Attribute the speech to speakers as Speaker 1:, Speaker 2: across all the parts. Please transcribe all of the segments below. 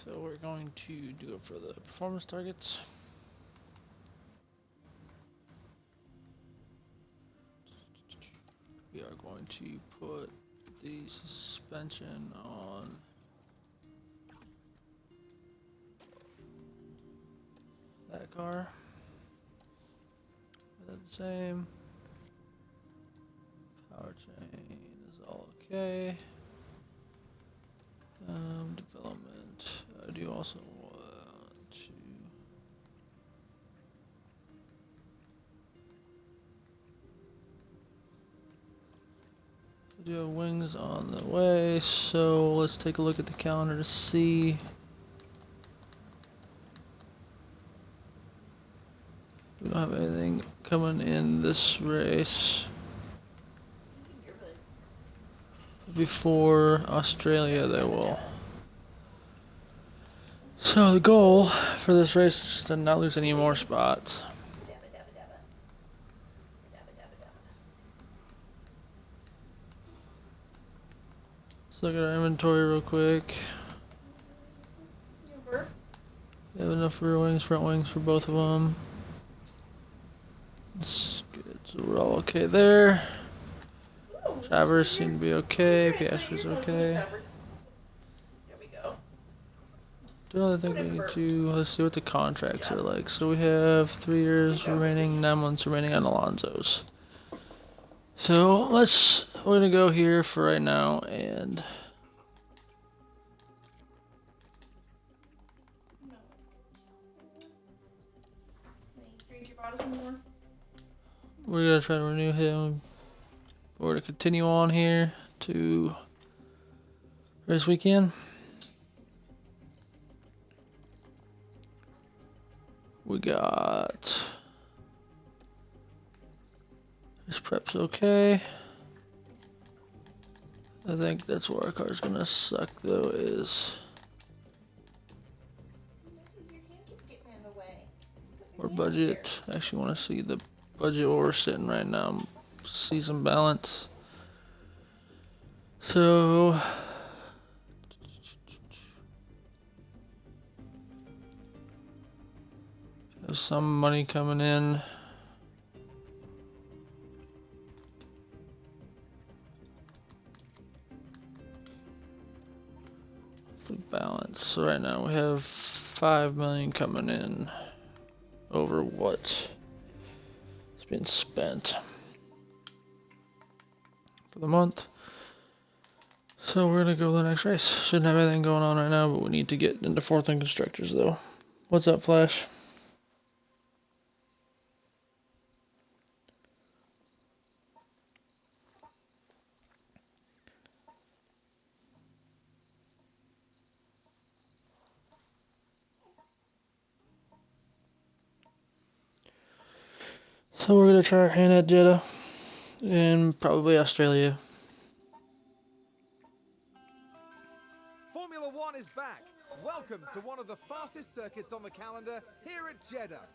Speaker 1: So we're going to do it for the performance targets. We are going to put the suspension on that car. That's the same. Power chain is all okay. Development. I do also want to do have wings on the way, so let's take a look at the calendar to see. We don't have anything coming in this race before Australia. They will. So the goal for this race is just to not lose any more spots. Let's look at our inventory real quick. We have enough rear wings, front wings for both of them. That's good. So we're all okay there. Drivers seem to be okay. Piastri's okay. The other thing we need to, let's see what the contracts are like. So we have 3 years remaining, 9 months remaining on Alonso's. So we're gonna go here for right now, and we're gonna try to renew him. We're gonna continue on here to race weekend. We got this prep's okay. I think that's where our car's gonna suck though, is our budget. I actually want to see the budget where we're sitting right now. See some balance. So have some money coming in. The balance. So right now we have 5 million coming in over what has been spent for the month. So we're gonna go to the next race. Shouldn't have anything going on right now, but we need to get into fourth and constructors though. What's up, Flash? So we're gonna try our hand at Jeddah and probably Australia.
Speaker 2: Formula One is back. Welcome to one of the fastest circuits on the calendar here at Jeddah.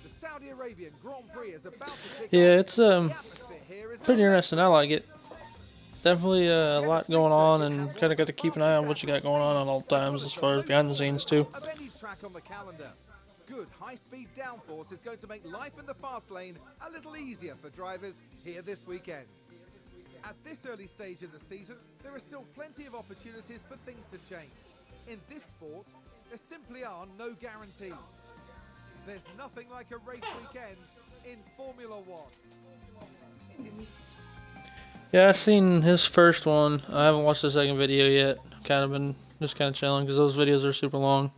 Speaker 2: The Saudi Arabian Grand Prix is about to kick
Speaker 1: Yeah,
Speaker 2: off.
Speaker 1: it's pretty interesting. I like it. Definitely a lot going on, and kind of got to keep an eye on what you got going on at all times as far as behind the scenes too.
Speaker 2: Of any track on the calendar. Good high-speed downforce is going to make life in the fast lane a little easier for drivers here this weekend. At this early stage in the season, there are still plenty of opportunities for things to change. In this sport, there simply are no guarantees. There's nothing like a race weekend in Formula One.
Speaker 1: Yeah, I've seen his first one. I haven't watched the second video yet. Kind of been just kind of chilling because those videos are super long.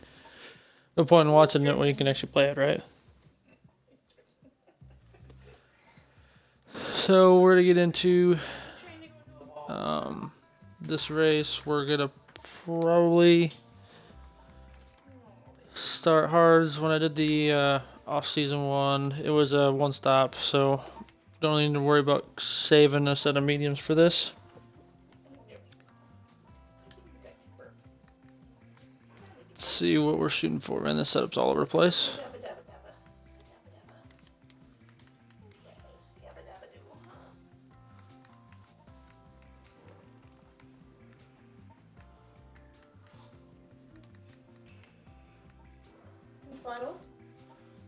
Speaker 1: No point in watching it when you can actually play it, right? So we're gonna get into this race. We're gonna probably start hard. When I did the off-season one, it was a one-stop, so don't need to worry about saving a set of mediums for this. Let's see what we're shooting for, man. This setup's all over the place.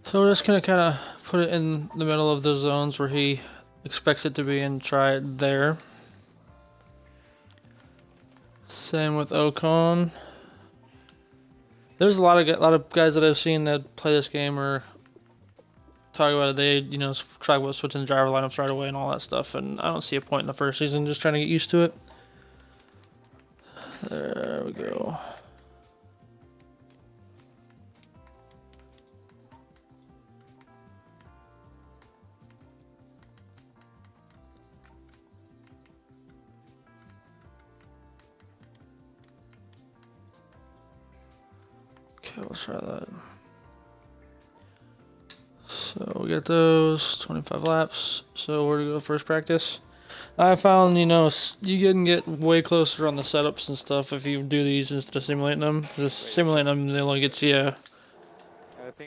Speaker 1: So we're just gonna kind of put it in the middle of the zones where he expects it to be and try it there. Same with Ocon. There's a lot of guys that I've seen that play this game or talk about it. They talk about switching the driver lineups right away and all that stuff. And I don't see a point in the first season just trying to get used to it. There we go. Okay, let's try that. So we got those 25 laps. So where to go first practice? I found, you can get way closer on the setups and stuff if you do these instead of simulating them. Just simulating them, they only get you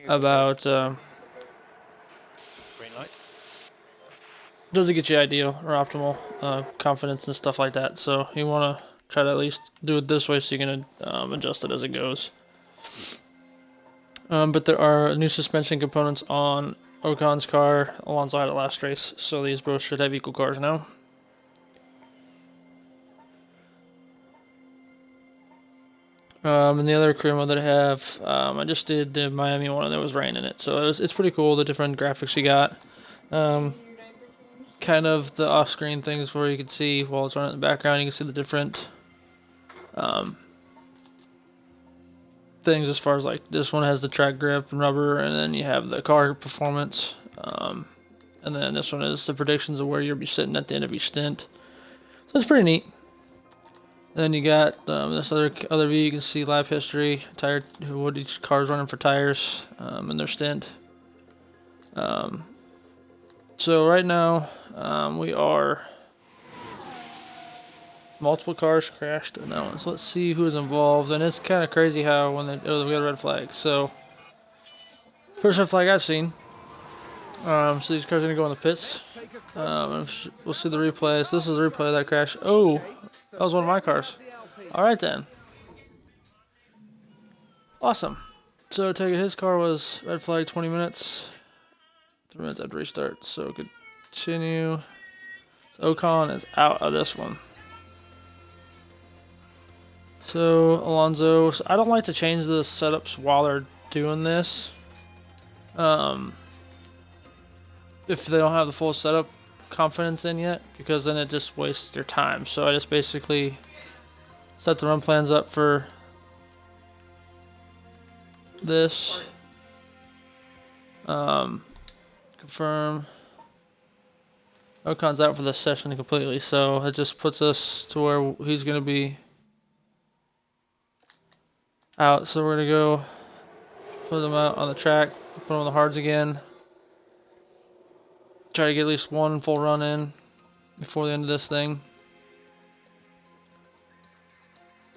Speaker 1: about,
Speaker 3: green light.
Speaker 1: doesn't get you ideal or optimal confidence and stuff like that. So you want to try to at least do it this way so you can adjust it as it goes. But there are new suspension components on Ocon's car. Alonso had it last race, so these both should have equal cars now. And the other career mode that I have, I just did the Miami one and there was rain in it. So it's pretty cool, the different graphics you got. Kind of the off-screen things where you can see while it's running in the background, you can see the different things as far as like this one has the track grip and rubber, and then you have the car performance. And then this one is the predictions of where you'll be sitting at the end of each stint. So it's pretty neat. Then you got this other view. You can see lap history, what each car is running for tires, and their stint. So right now we are multiple cars crashed in that one. So let's see who's involved. And it's kind of crazy how when we got a red flag. So first red flag I've seen. So these cars are gonna go in the pits. We'll see the replay. So this is the replay of that crash. Oh, that was one of my cars. All right then. Awesome. So take it, his car was red flag 20 minutes. 3 minutes after restart. So continue. So Ocon is out of this one. So Alonso, I don't like to change the setups while they're doing this. If they don't have the full setup confidence in yet, because then it just wastes your time. So I just basically set the run plans up for this. Confirm. Ocon's out for the session completely, so it just puts us to where he's going to be out. So we're going to go put him out on the track, put him on the hards again. Try to get at least one full run in before the end of this thing.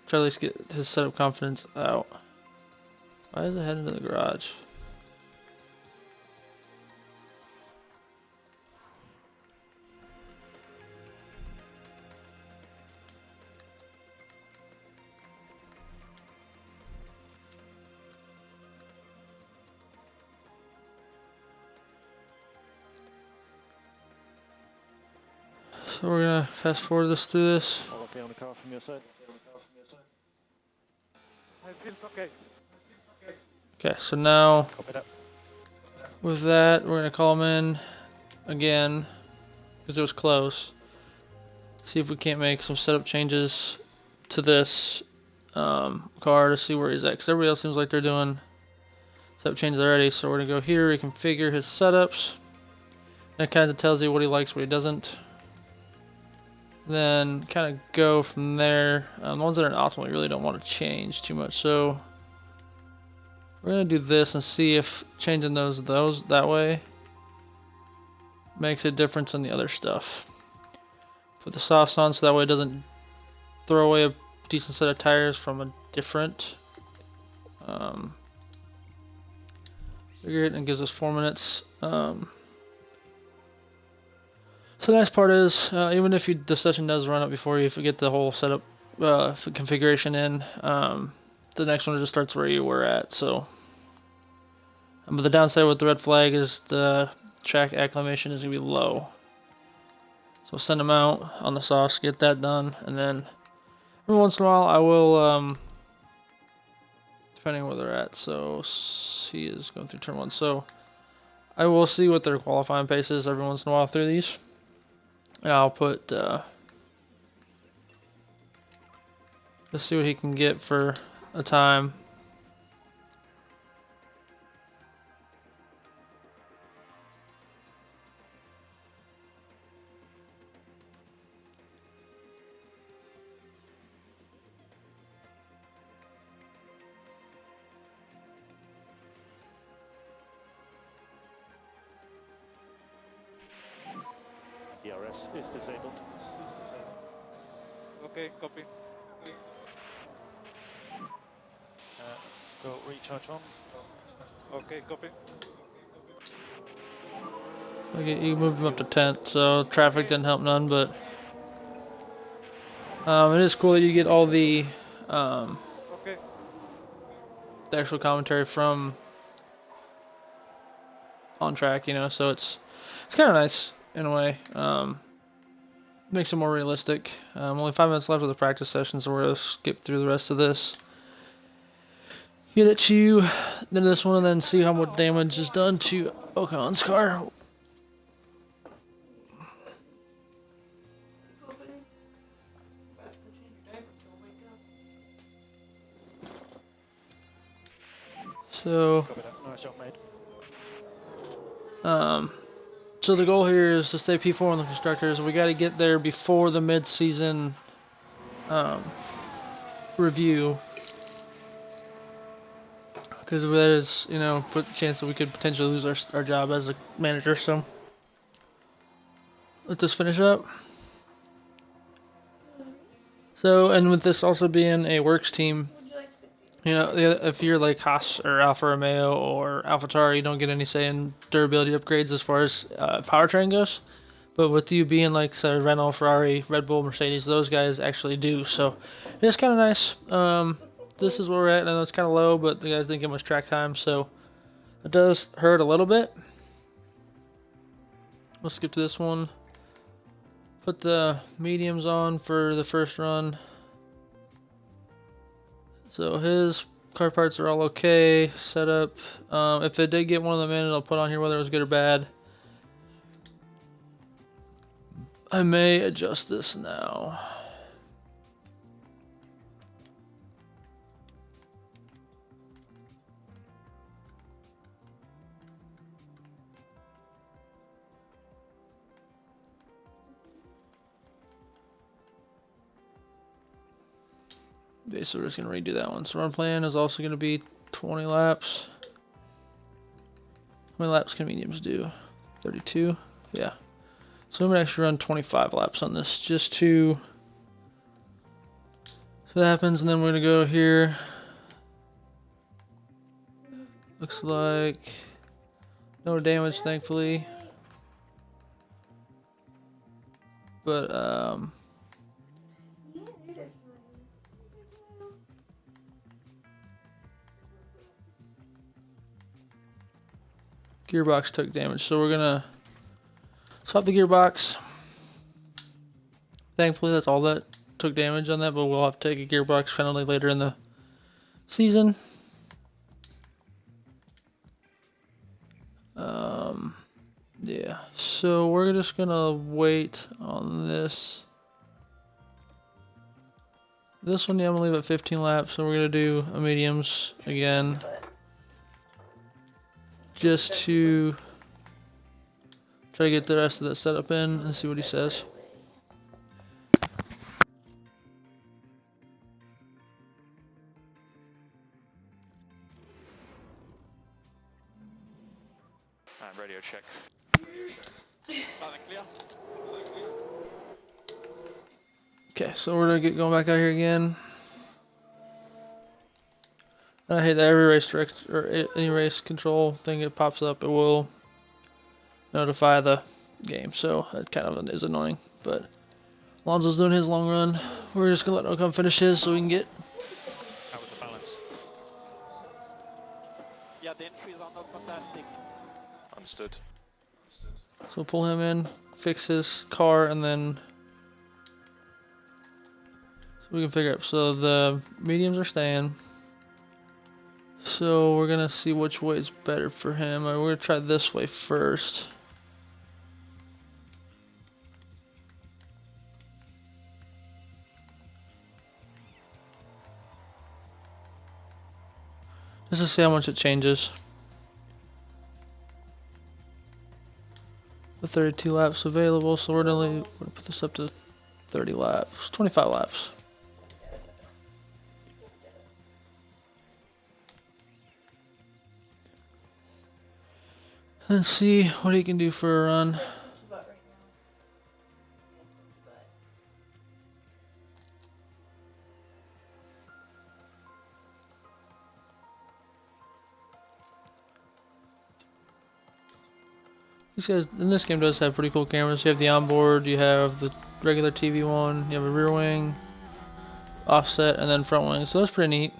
Speaker 1: Try to at least get his setup confidence out. Why is it heading to the garage? So we're gonna fast forward this through this.
Speaker 3: I'll be on the car from your side. It feels okay.
Speaker 1: Okay, so now
Speaker 3: Copy that.
Speaker 1: with that, we're gonna call him in again because it was close. See if we can't make some setup changes to this car to see where he's at. Because everybody else seems like they're doing setup changes already. So we're gonna go here, reconfigure his setups. And it kind of tells you what he likes, what he doesn't. Then kind of go from there. The ones that are optimal, you really don't want to change too much. So we're gonna do this and see if changing those that way makes a difference in the other stuff. Put the softs on so that way it doesn't throw away a decent set of tires from a different figure it, and gives us 4 minutes. So the nice part is, even if the session does run up before you get the whole setup configuration in, the next one just starts where you were at. So But the downside with the red flag is the track acclimation is going to be low. So send them out on the sauce, get that done, and then every once in a while I will, depending where they're at, so he is going through turn 1, so I will see what their qualifying pace is every once in a while through these. And I'll put, let's see what he can get for a time.
Speaker 3: ERS is disabled.
Speaker 4: Okay, copy.
Speaker 3: Let's go recharge on.
Speaker 4: Okay, copy.
Speaker 1: Okay, you moved him up to 10th, so traffic didn't help none, but it is cool that you get all
Speaker 4: Okay.
Speaker 1: the actual commentary from on track, you know, so it's kind of nice in a way. Makes it more realistic. Only 5 minutes left of the practice session, so we're going to skip through the rest of this. Get it to then this one, and then see how much damage is done to Ocon's car. So,
Speaker 3: Copy that. Nice job, mate.
Speaker 1: so the goal here is to stay P4 on the constructors. We got to get there before the mid-season review, because that is, you know, put a chance that we could potentially lose our job as a manager. So let this finish up. So, and with this also being a works team, you know, if you're like Haas or Alfa Romeo or AlphaTauri, you don't get any say in durability upgrades as far as powertrain goes. But with you being like, say, Renault, Ferrari, Red Bull, Mercedes, those guys actually do. So it's kind of nice. This is where we're at. I know it's kind of low, but the guys didn't get much track time, so it does hurt a little bit. We'll skip to this one. Put the mediums on for the first run. So his car parts are all okay. Setup. If it did get one of them in, it'll put on here whether it was good or bad. I may adjust this now. Basically, we're just going to redo that one. So run plan is also going to be 20 laps. How many laps can mediums do? 32? Yeah. So I'm going to actually run 25 laps on this just to... So that happens, and then we're going to go here. Looks like no damage, thankfully. But, gearbox took damage, so we're gonna swap the gearbox. Thankfully, that's all that took damage on that, but we'll have to take a gearbox penalty later in the season. Yeah, so we're just gonna wait on this. This one, yeah, I'm gonna leave at 15 laps, so we're gonna do a mediums again. Just to try to get the rest of that setup in and see what he says.
Speaker 3: And radio check.
Speaker 4: Loud and clear.
Speaker 1: Okay, so we're gonna get going back out here again. I hate that every race direct or any race control thing that pops up, it will notify the game. So that kind of is annoying. But Alonso's doing his long run. We're just gonna let Ocon finish his so we can get.
Speaker 3: How was the balance?
Speaker 4: Yeah, the entries are not not fantastic.
Speaker 3: Understood.
Speaker 1: So we'll pull him in, fix his car, and then so we can figure out. So the mediums are staying. So we're gonna see which way is better for him. We're gonna try this way first. Just to see how much it changes. The 32 laps available, so we're gonna put this up to 30 laps, 25 laps. And see what he can do for a run. These guys in this game does have pretty cool cameras. You have the onboard, you have the regular TV one, you have a rear wing, offset, and then front wing. So that's pretty neat.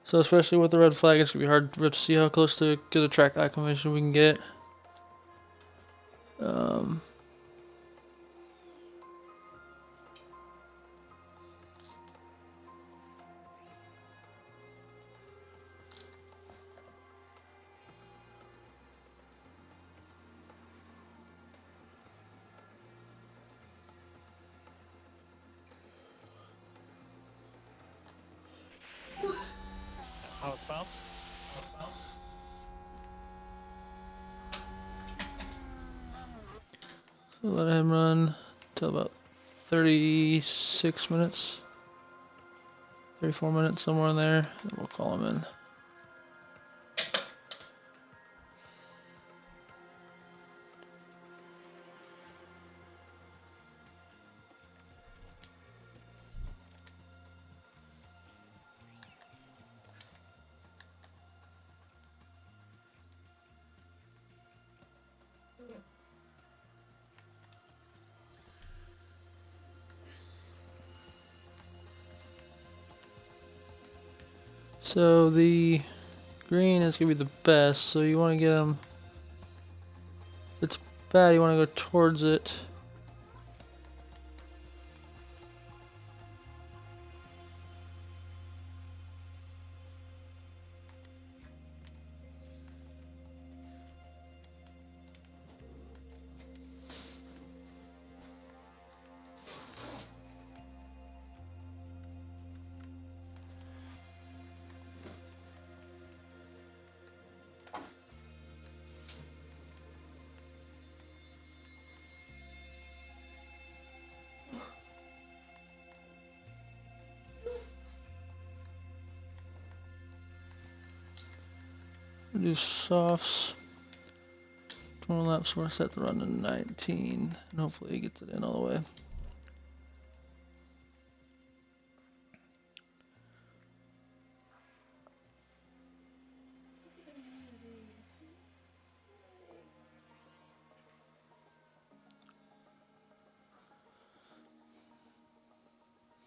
Speaker 1: So especially with the red flag, it's gonna be hard to see how close to get a track acclimation we can get.
Speaker 3: House bounce.
Speaker 1: So let him run till about 36 minutes, 34 minutes, somewhere in there, and we'll call him in. So the green is gonna be the best, so you want to get him, if it's bad you want to go towards it. Do softs. 20 laps, we're set to run to 19, and hopefully he gets it in all the way.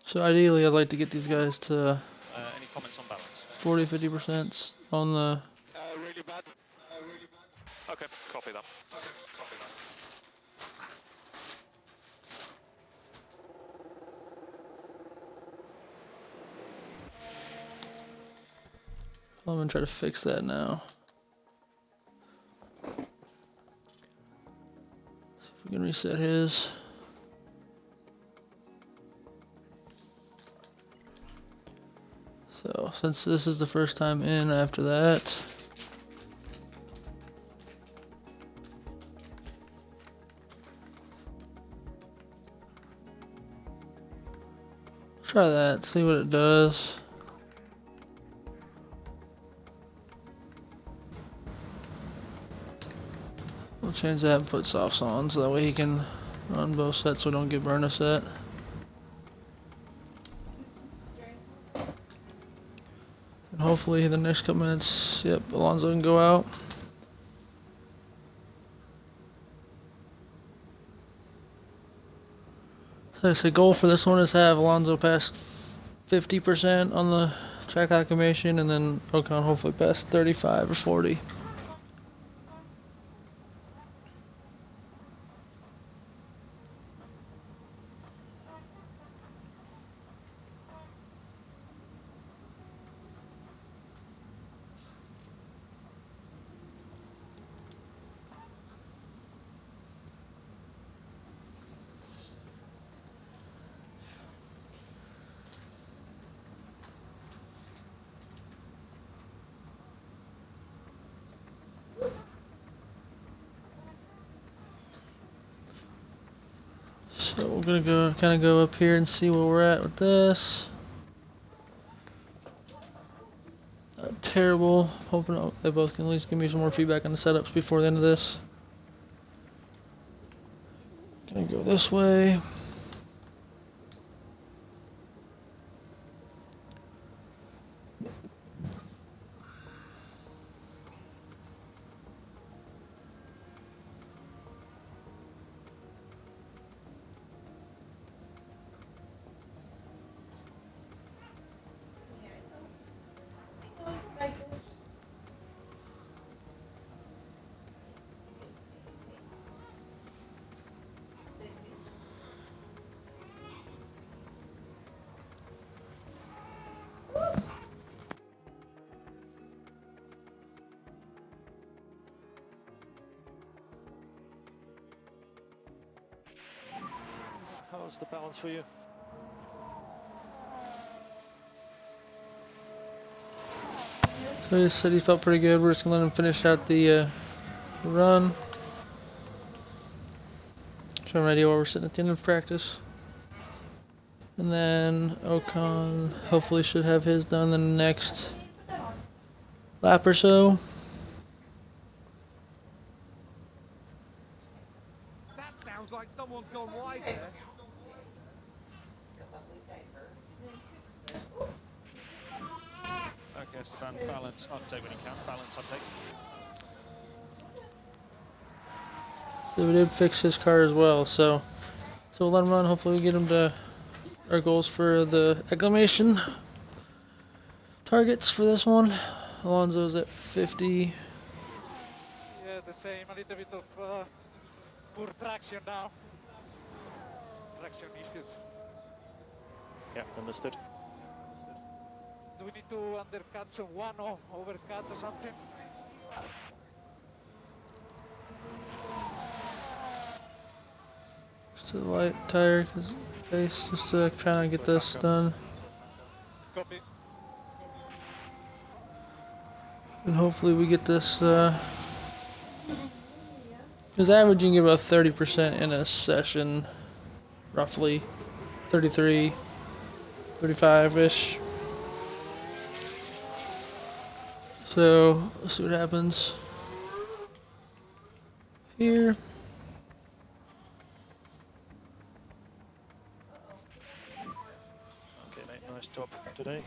Speaker 1: So ideally, I'd like to get these guys to
Speaker 3: Any comments on balance?
Speaker 1: 40-50% on the.
Speaker 4: Really bad.
Speaker 3: Okay, copy that.
Speaker 1: I'm gonna try to fix that now. See if we can reset his. So since this is the first time in after that, try that, see what it does. We'll change that and put softs on so that way he can run both sets so we don't get burned a set. And hopefully the next couple minutes, yep, Alonso can go out. So the goal for this one is to have Alonso pass 50% on the track acclimation, and then Ocon hopefully pass 35 or 40. So we're gonna go up here and see where we're at with this. Not terrible. Hoping they both can at least give me some more feedback on the setups before the end of this. Gonna go this way.
Speaker 3: How's the balance for you?
Speaker 1: So he said he felt pretty good. We're just gonna let him finish out the run. Show him an idea where we're sitting at the end of practice. And then Ocon hopefully should have his done the next lap or so.
Speaker 2: That sounds like someone's gone wide there.
Speaker 3: Okay, Esteban, balance update when you can. Balance update.
Speaker 1: So we did fix his car as well. So we'll let him run. Hopefully we get him to our goals for the acclimation targets for this one. Alonso's at 50.
Speaker 4: Yeah, the same. A little bit of poor traction now. Traction issues.
Speaker 3: Yeah, understood.
Speaker 4: Do we need to undercut someone or overcut or something?
Speaker 1: Just a light tire pace, just to try and get this done.
Speaker 4: Copy.
Speaker 1: And hopefully we get this, he's averaging about 30% in a session, roughly 33, 35-ish. So, let's see what happens here.
Speaker 3: Okay, mate, nice job today.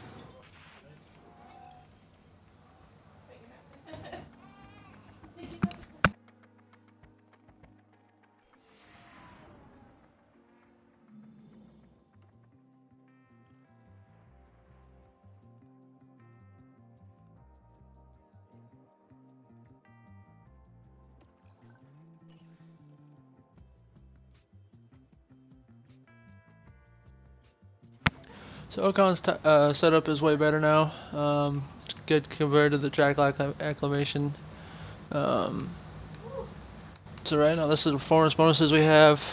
Speaker 1: So Ocon's setup is way better now. Good compared to the track acclimation. So right now, this is the performance bonuses we have.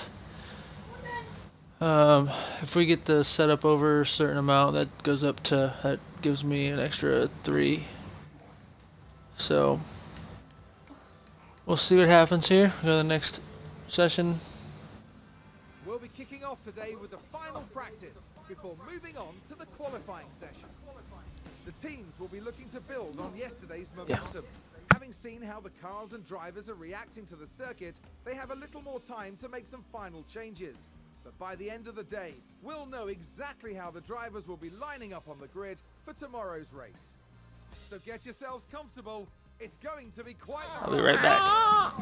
Speaker 1: If we get the setup over a certain amount, that gives me an extra 3. So we'll see what happens here. We'll go to the next session.
Speaker 2: We'll be kicking off today with the final practice before moving on to the qualifying session. The teams will be looking to build on yesterday's momentum. Having seen how the cars and drivers are reacting to the circuit, they have a little more time to make some final changes. But by the end of the day, we'll know exactly how the drivers will be lining up on the grid for tomorrow's race. So get yourselves comfortable. It's going to be quite...
Speaker 1: I'll be right back.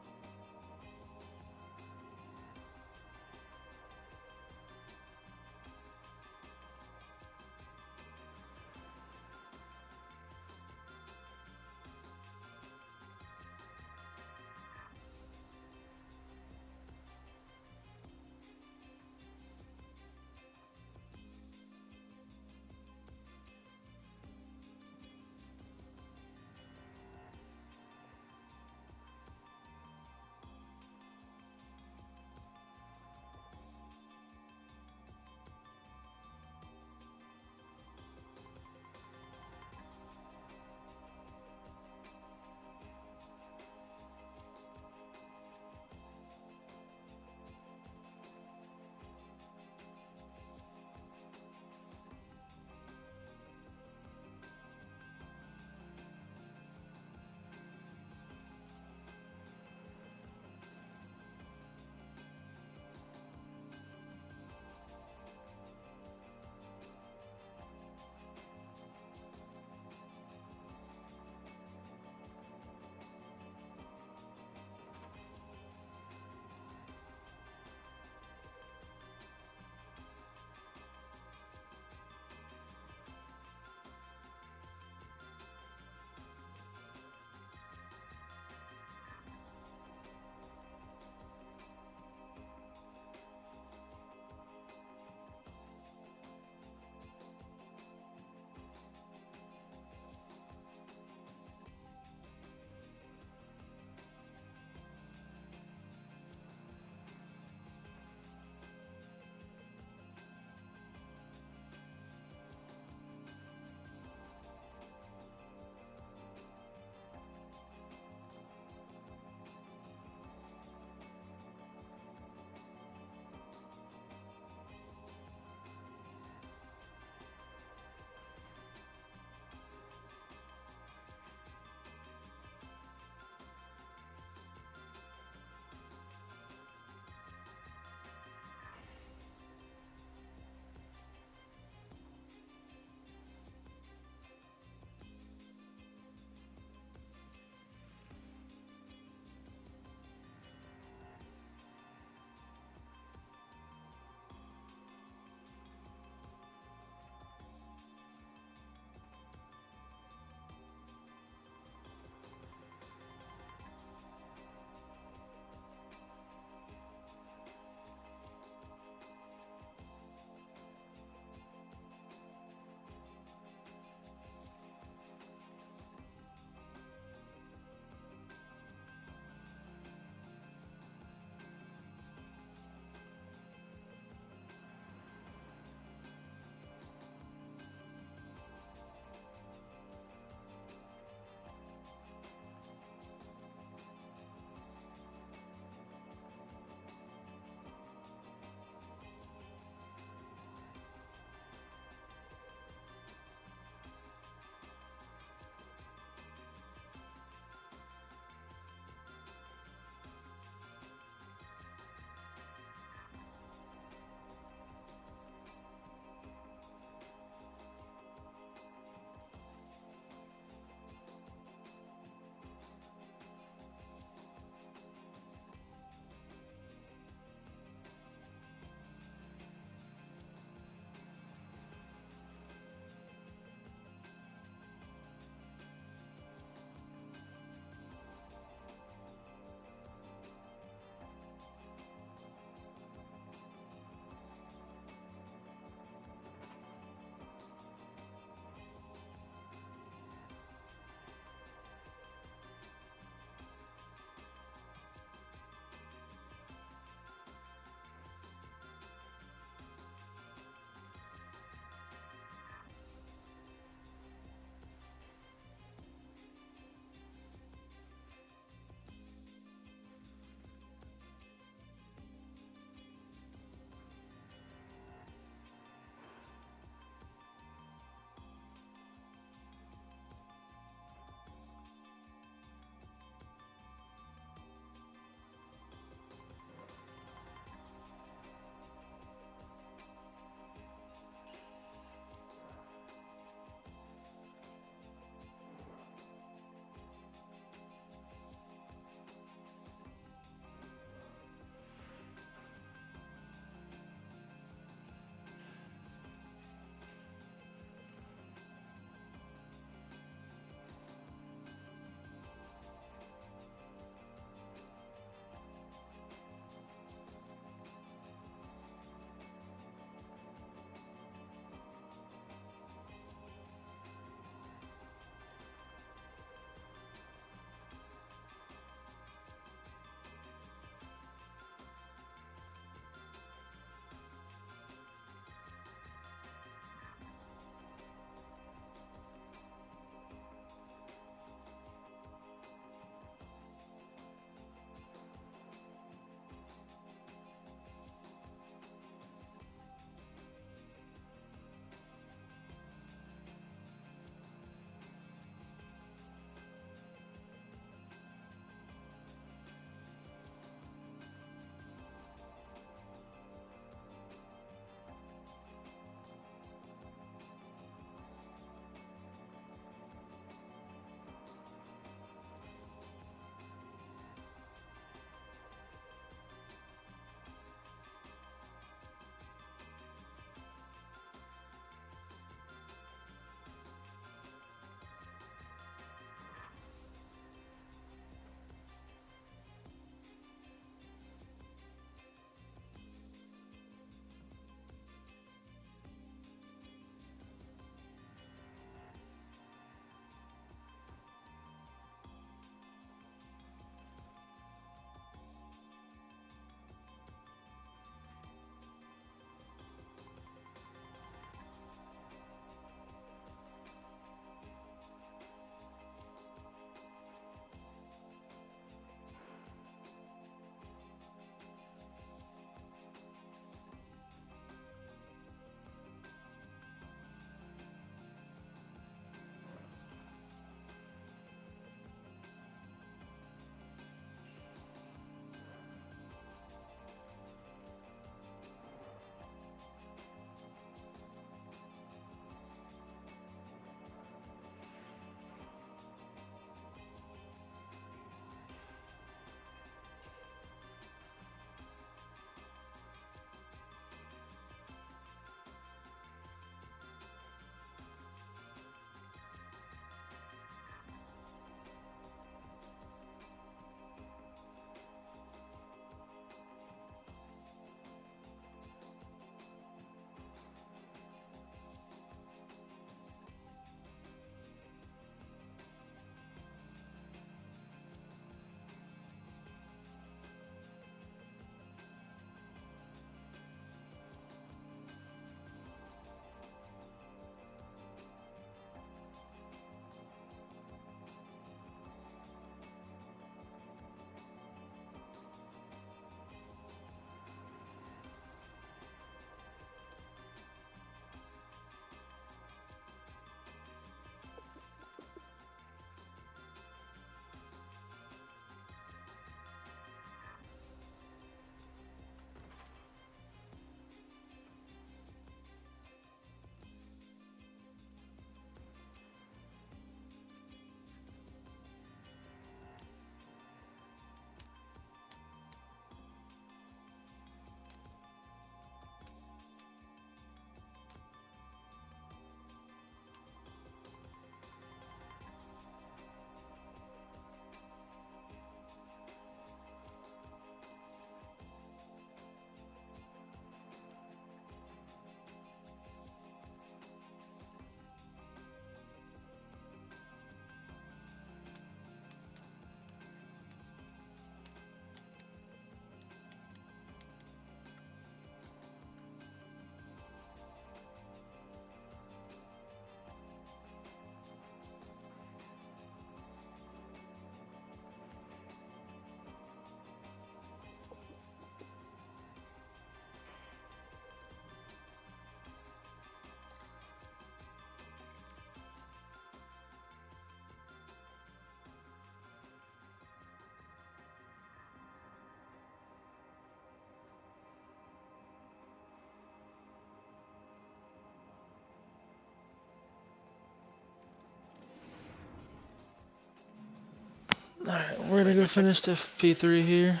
Speaker 1: Alright, we're gonna go finish the P3 here.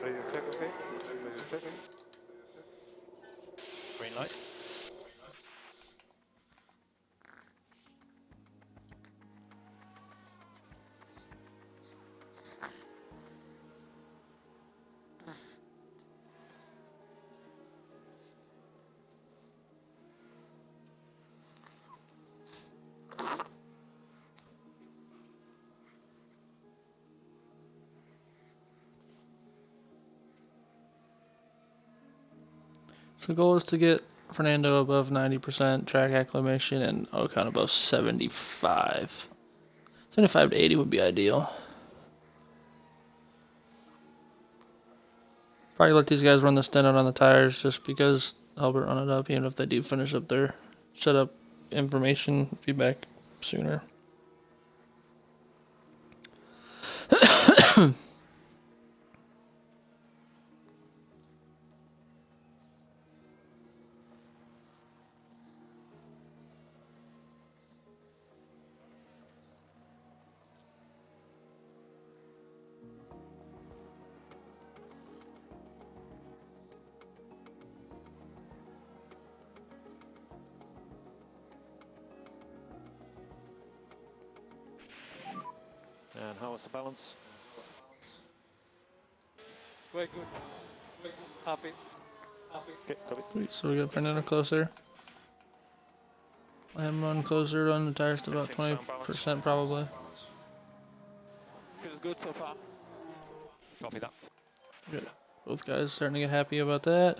Speaker 4: Radio check, okay? Radio check.
Speaker 3: Green light.
Speaker 1: So the goal is to get Fernando above 90% track acclimation and Ocon above 75. 75 to 80 would be ideal. Probably let these guys run the stint out on the tires just because help it run it up, even if they do finish up their setup information feedback sooner.
Speaker 3: And how was the balance?
Speaker 4: Very good. Happy.
Speaker 3: Okay, copy.
Speaker 1: Sweet, so we got Fernando closer. I am on closer on the tires to about 20% probably.
Speaker 4: Feels good so far.
Speaker 3: Copy that.
Speaker 1: Good. Both guys starting to get happy about that.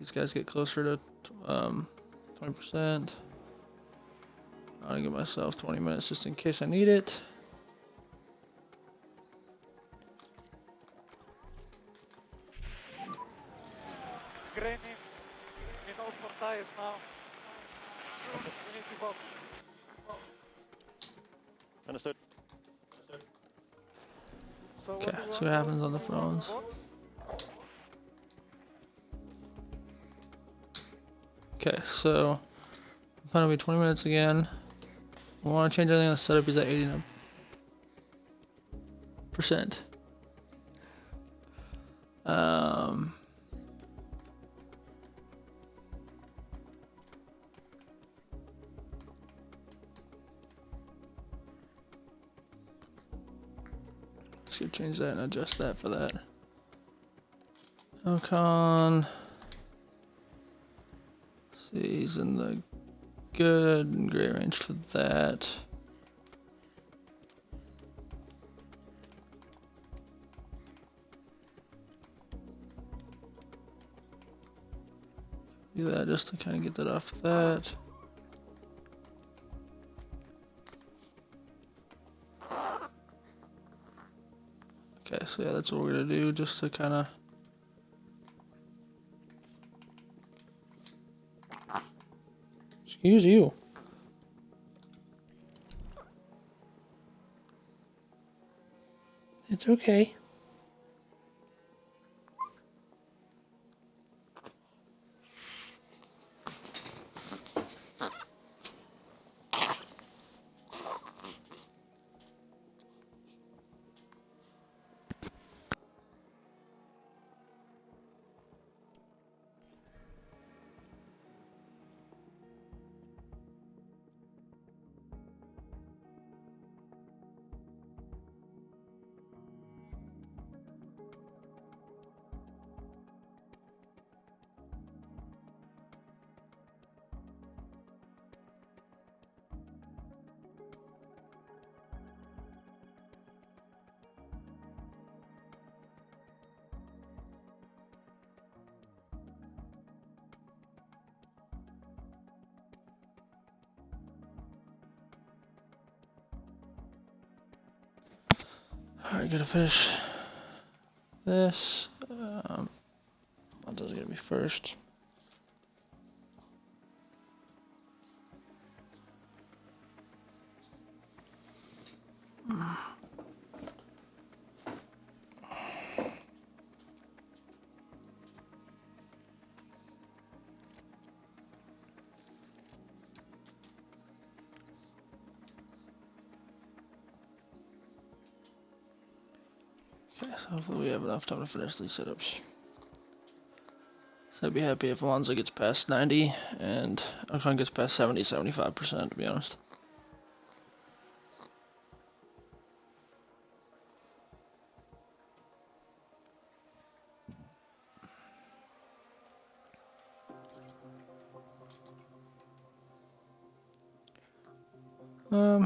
Speaker 1: These guys get closer to 20%. I'm gonna give myself 20 minutes just in case I need it.
Speaker 4: Graining in all four tires now. Soon we need to box.
Speaker 3: Understood.
Speaker 4: So
Speaker 1: Okay,
Speaker 4: what do you
Speaker 1: see
Speaker 4: want
Speaker 1: what happens on the
Speaker 4: to
Speaker 1: phones.
Speaker 4: box?
Speaker 1: Okay, so I'm planning to be 20 minutes again. I want to change anything on the setup. He's at 89%. Let's go change that and adjust that for that. Ocon. See, he's in the good and gray range for that. Do that just to kind of get that off of that. Okay, so yeah, that's what we're gonna do, just to kind of. Excuse you. It's okay. Alright, gotta finish this. Mondo's gonna be first. So hopefully we have enough time to finish these setups. So I'd be happy if Alonso gets past 90 and Ocon gets past 70, 75%, to be honest.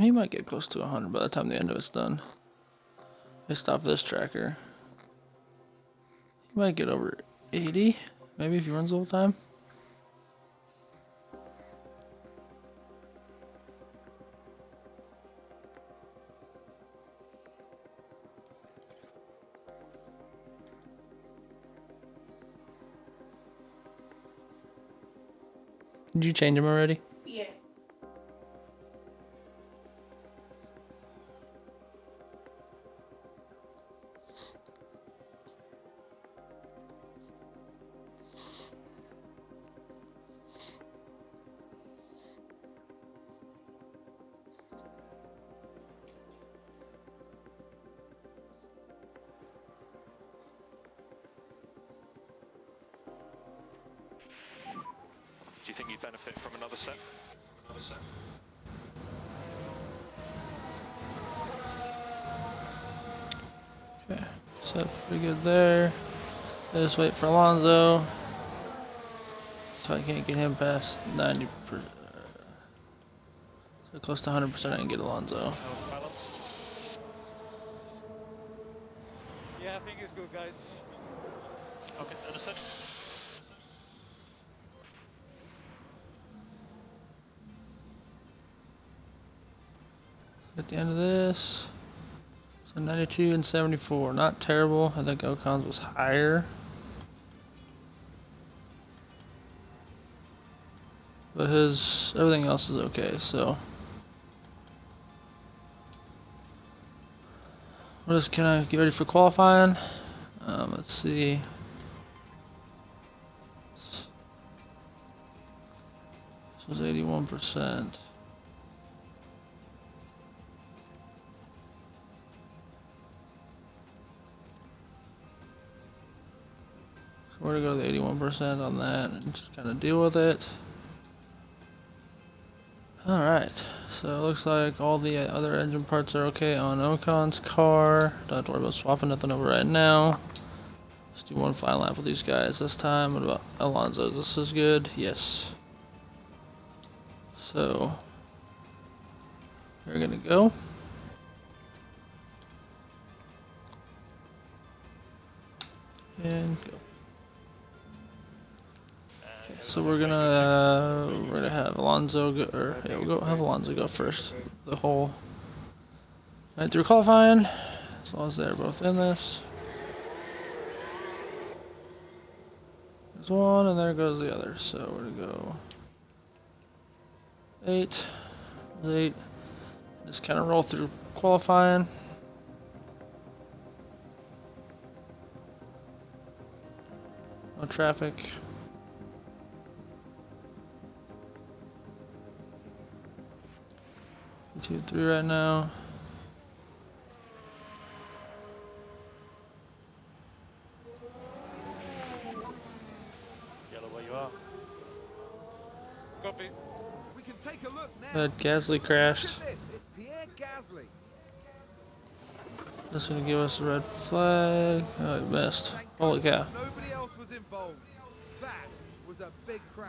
Speaker 1: He might get close to 100 by the time the end of it's done. Based off this tracker. He might get over 80, maybe if he runs the whole time. Did you change him already?
Speaker 5: Yeah.
Speaker 3: Do you think you'd benefit from another set?
Speaker 1: Okay, so pretty good there. Just wait for Alonso. So I can't get him past 90%. So close to 100% I can get Alonso.
Speaker 3: How's the balance?
Speaker 4: Yeah, I think it's good, guys.
Speaker 3: Okay, understood.
Speaker 1: At the end of this, so 92 and 74, not terrible. I think Ocon's was higher. But everything else is okay, so. We're just gonna get ready for qualifying. Let's see. This was 81%. So we're gonna go to the 81% on that and just kind of deal with it. Alright, so it looks like all the other engine parts are okay on Ocon's car. Don't have to worry about swapping nothing over right now. Let's do one final lap with these guys this time. What about Alonso? This is good? Yes. So, we're gonna go. And go. Okay, so we're gonna have Alonso go, or yeah, we'll go have Alonso go first. The whole night through qualifying, as long as they're both in this. There's one, and there goes the other. So we're gonna go 8, 8. Just kind of roll through qualifying. No traffic. 2, 3 right now.
Speaker 3: Yellow where you are.
Speaker 4: Copy.
Speaker 2: We can take a look now.
Speaker 1: That Gasly crashed.
Speaker 2: Look at this. It's Pierre Gasly.
Speaker 1: That's gonna give us a red flag. Oh, he missed.
Speaker 2: Thank
Speaker 1: Holy
Speaker 2: goodness
Speaker 1: cow.
Speaker 2: nobody else was involved. That was a big crash.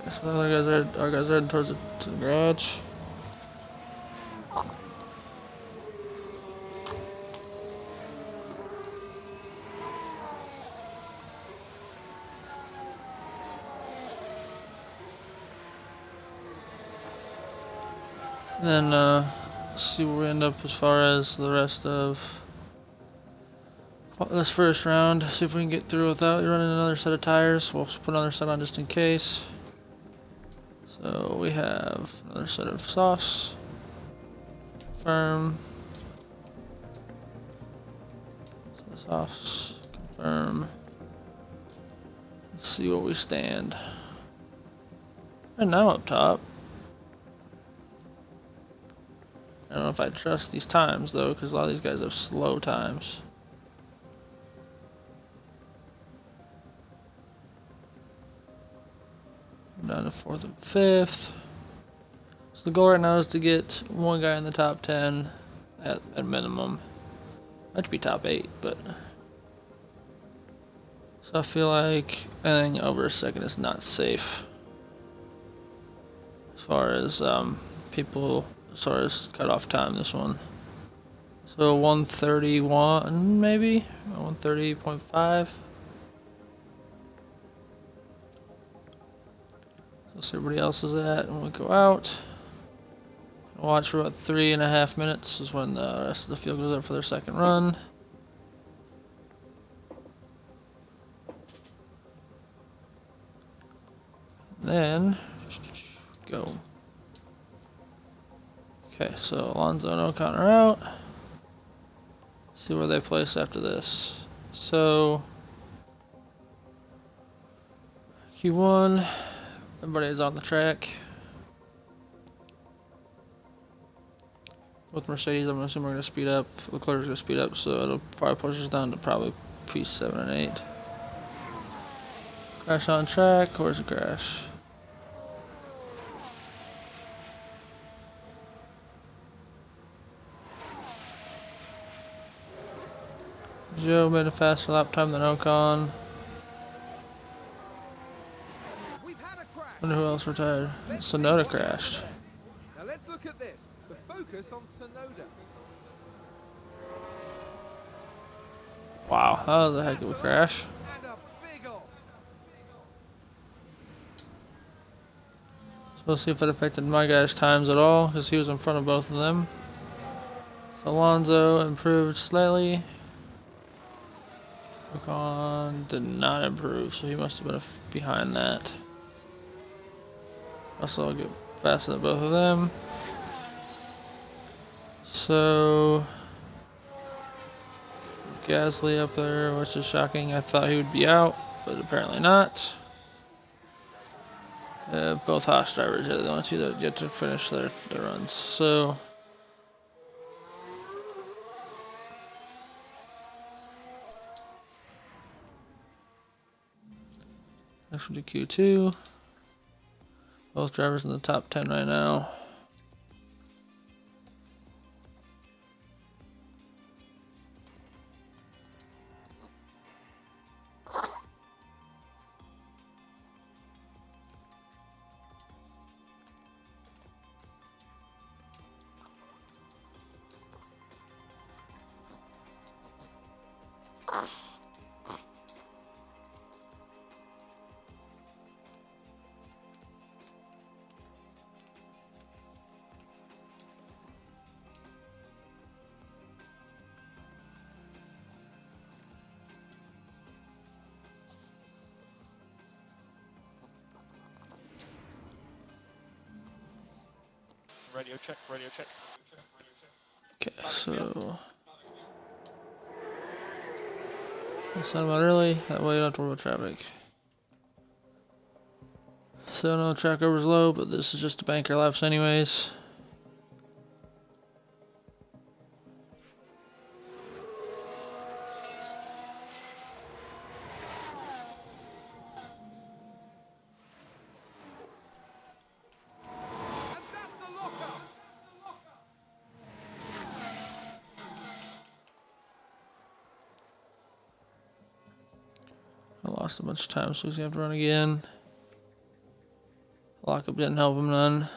Speaker 1: Okay, so the other guys our guys are heading towards the garage. Then see where we end up as far as the rest of this first round. See if we can get through without running another set of tires. We'll put another set on just in case. So we have another set of softs. Confirm. So softs. Confirm. Let's see where we stand. And now up top. I don't know if I trust these times though, because a lot of these guys have slow times. Down to 4th and 5th. So the goal right now is to get one guy in the top 10 at minimum. That should be top 8, but so I feel like anything over a second is not safe. As far as people, as far as cutoff time, this one. So 131 maybe, 130.5. That's where everybody else is at, and we go out. Watch for about 3.5 minutes is when the rest of the field goes up for their second run. Then go. Okay, so Alonso and O'Connor out. See where they place after this. So Q1, everybody is on the track. With Mercedes, I'm assuming we're going to speed up. Leclerc's going to speed up, so it'll probably push us down to probably P7 and 8. Crash on track. Where's the crash? Joe made a faster lap time than Ocon.
Speaker 2: We've had a crash.
Speaker 1: Wonder who else retired. Sonoda crashed.
Speaker 2: Now let's look at this. The focus on Sonoda.
Speaker 1: Wow, that was a heck of a crash.
Speaker 2: And a big off.
Speaker 1: So we'll see if it affected my guy's times at all, because he was in front of both of them. So Alonso improved slightly. Ocon did not improve, so he must have been behind that. Russell will get faster than both of them. So Gasly up there, which is shocking. I thought he would be out, but apparently not. Both Haas drivers are the only two that get to finish their runs. So next for the Q2. Both drivers in the top 10 right now.
Speaker 3: Radio check, radio check.
Speaker 1: Okay, so let's send them out early. That way you don't have to worry about traffic. So no track over's low, but this is just a banker laps anyways.
Speaker 2: And that's the lockup.
Speaker 1: I lost a bunch of time, so he's gonna have to run again. Lockup didn't help him none.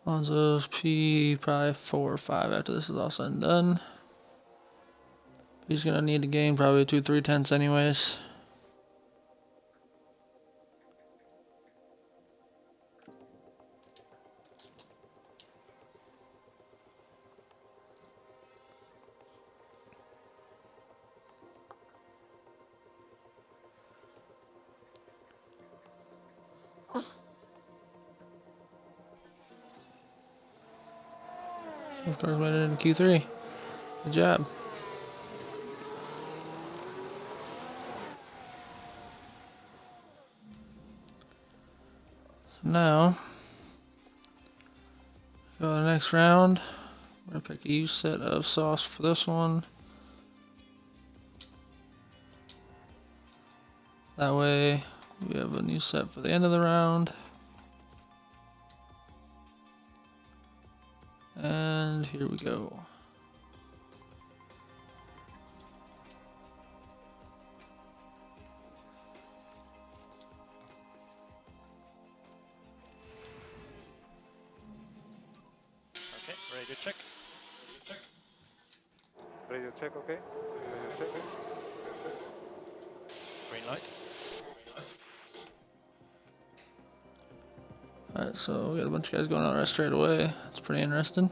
Speaker 1: Alonso's P probably 4 or 5 after this is all said and done. He's gonna need to gain probably 2-3 tenths anyways. Both cars made it in Q3. Good job. So now, go to the next round. I'm gonna pick a used set of sauce for this one. That way, we have a new set for the end of the round. And here we go.
Speaker 3: Okay, radio check.
Speaker 4: Radio check, okay. Radio check.
Speaker 3: Green light.
Speaker 1: Alright, so we got a bunch of guys going on rest right away. That's pretty interesting.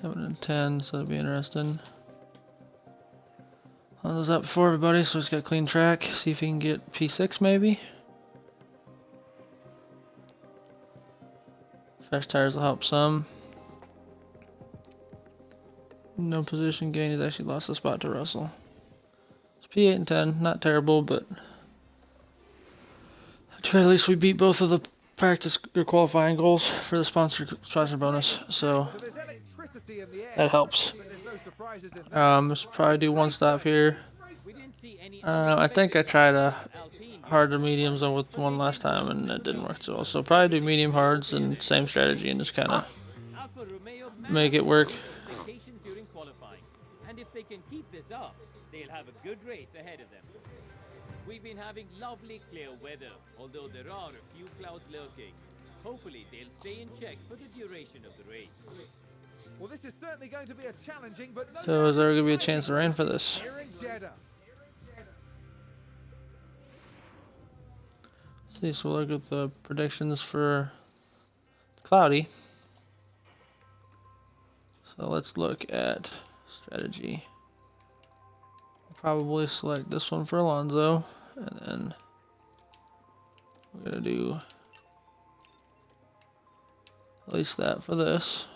Speaker 1: Seven and 10, so that'll be interesting. Honda's up before everybody, so he's got a clean track. See if he can get P6 maybe. Fresh tires will help some. No position gain, he's actually lost a spot to Russell. It's P8 and 10, not terrible, but at least we beat both of the practice or qualifying goals for the sponsor bonus, so
Speaker 2: So there's electricity in the air,
Speaker 1: that helps.
Speaker 2: but there's no surprises in that.
Speaker 1: Let's probably do one stop here.
Speaker 5: We didn't see any
Speaker 1: I think I tried
Speaker 5: Alpine.
Speaker 1: harder mediums on with one last time and it didn't work so well. So probably do medium hards and same strategy and just kind of
Speaker 5: Alfa Romeo
Speaker 1: make it work.
Speaker 5: expectations during qualifying. And if they can keep this up, they'll have a good race ahead of them. We've been having lovely clear weather, although there are a few clouds lurking. Hopefully they'll stay in check for the duration of the race.
Speaker 2: Well, this is certainly going to be a challenging, but no
Speaker 1: So is there
Speaker 2: doubt
Speaker 1: going to be a
Speaker 2: exciting
Speaker 1: chance of rain for this?
Speaker 2: here in Jeddah.
Speaker 1: See, so we'll look at the predictions for cloudy. So let's look at strategy. Probably select this one for Alonso, and then we're gonna do at least that for this.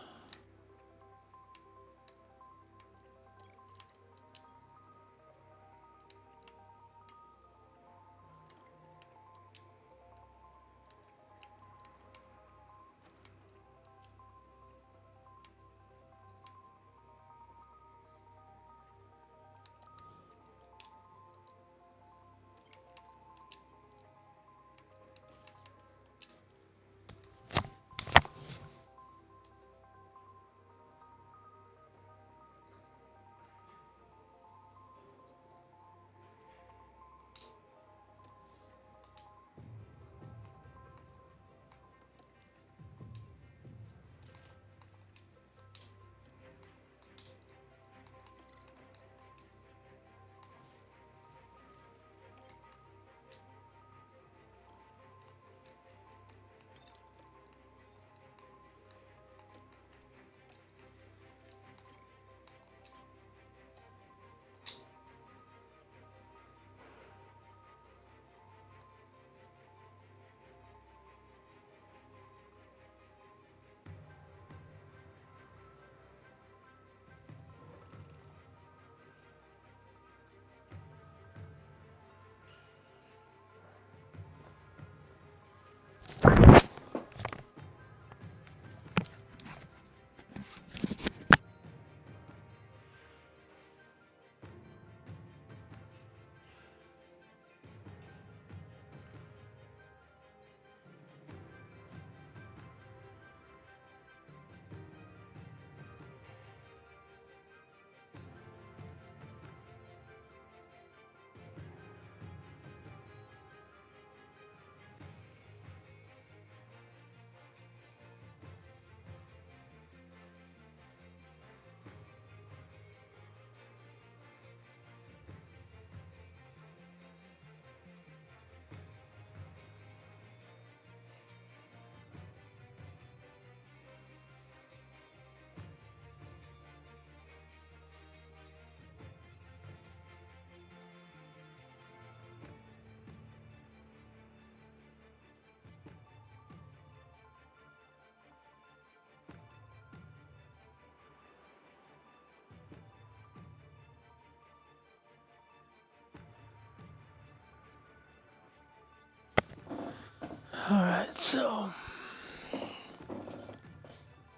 Speaker 1: Alright, so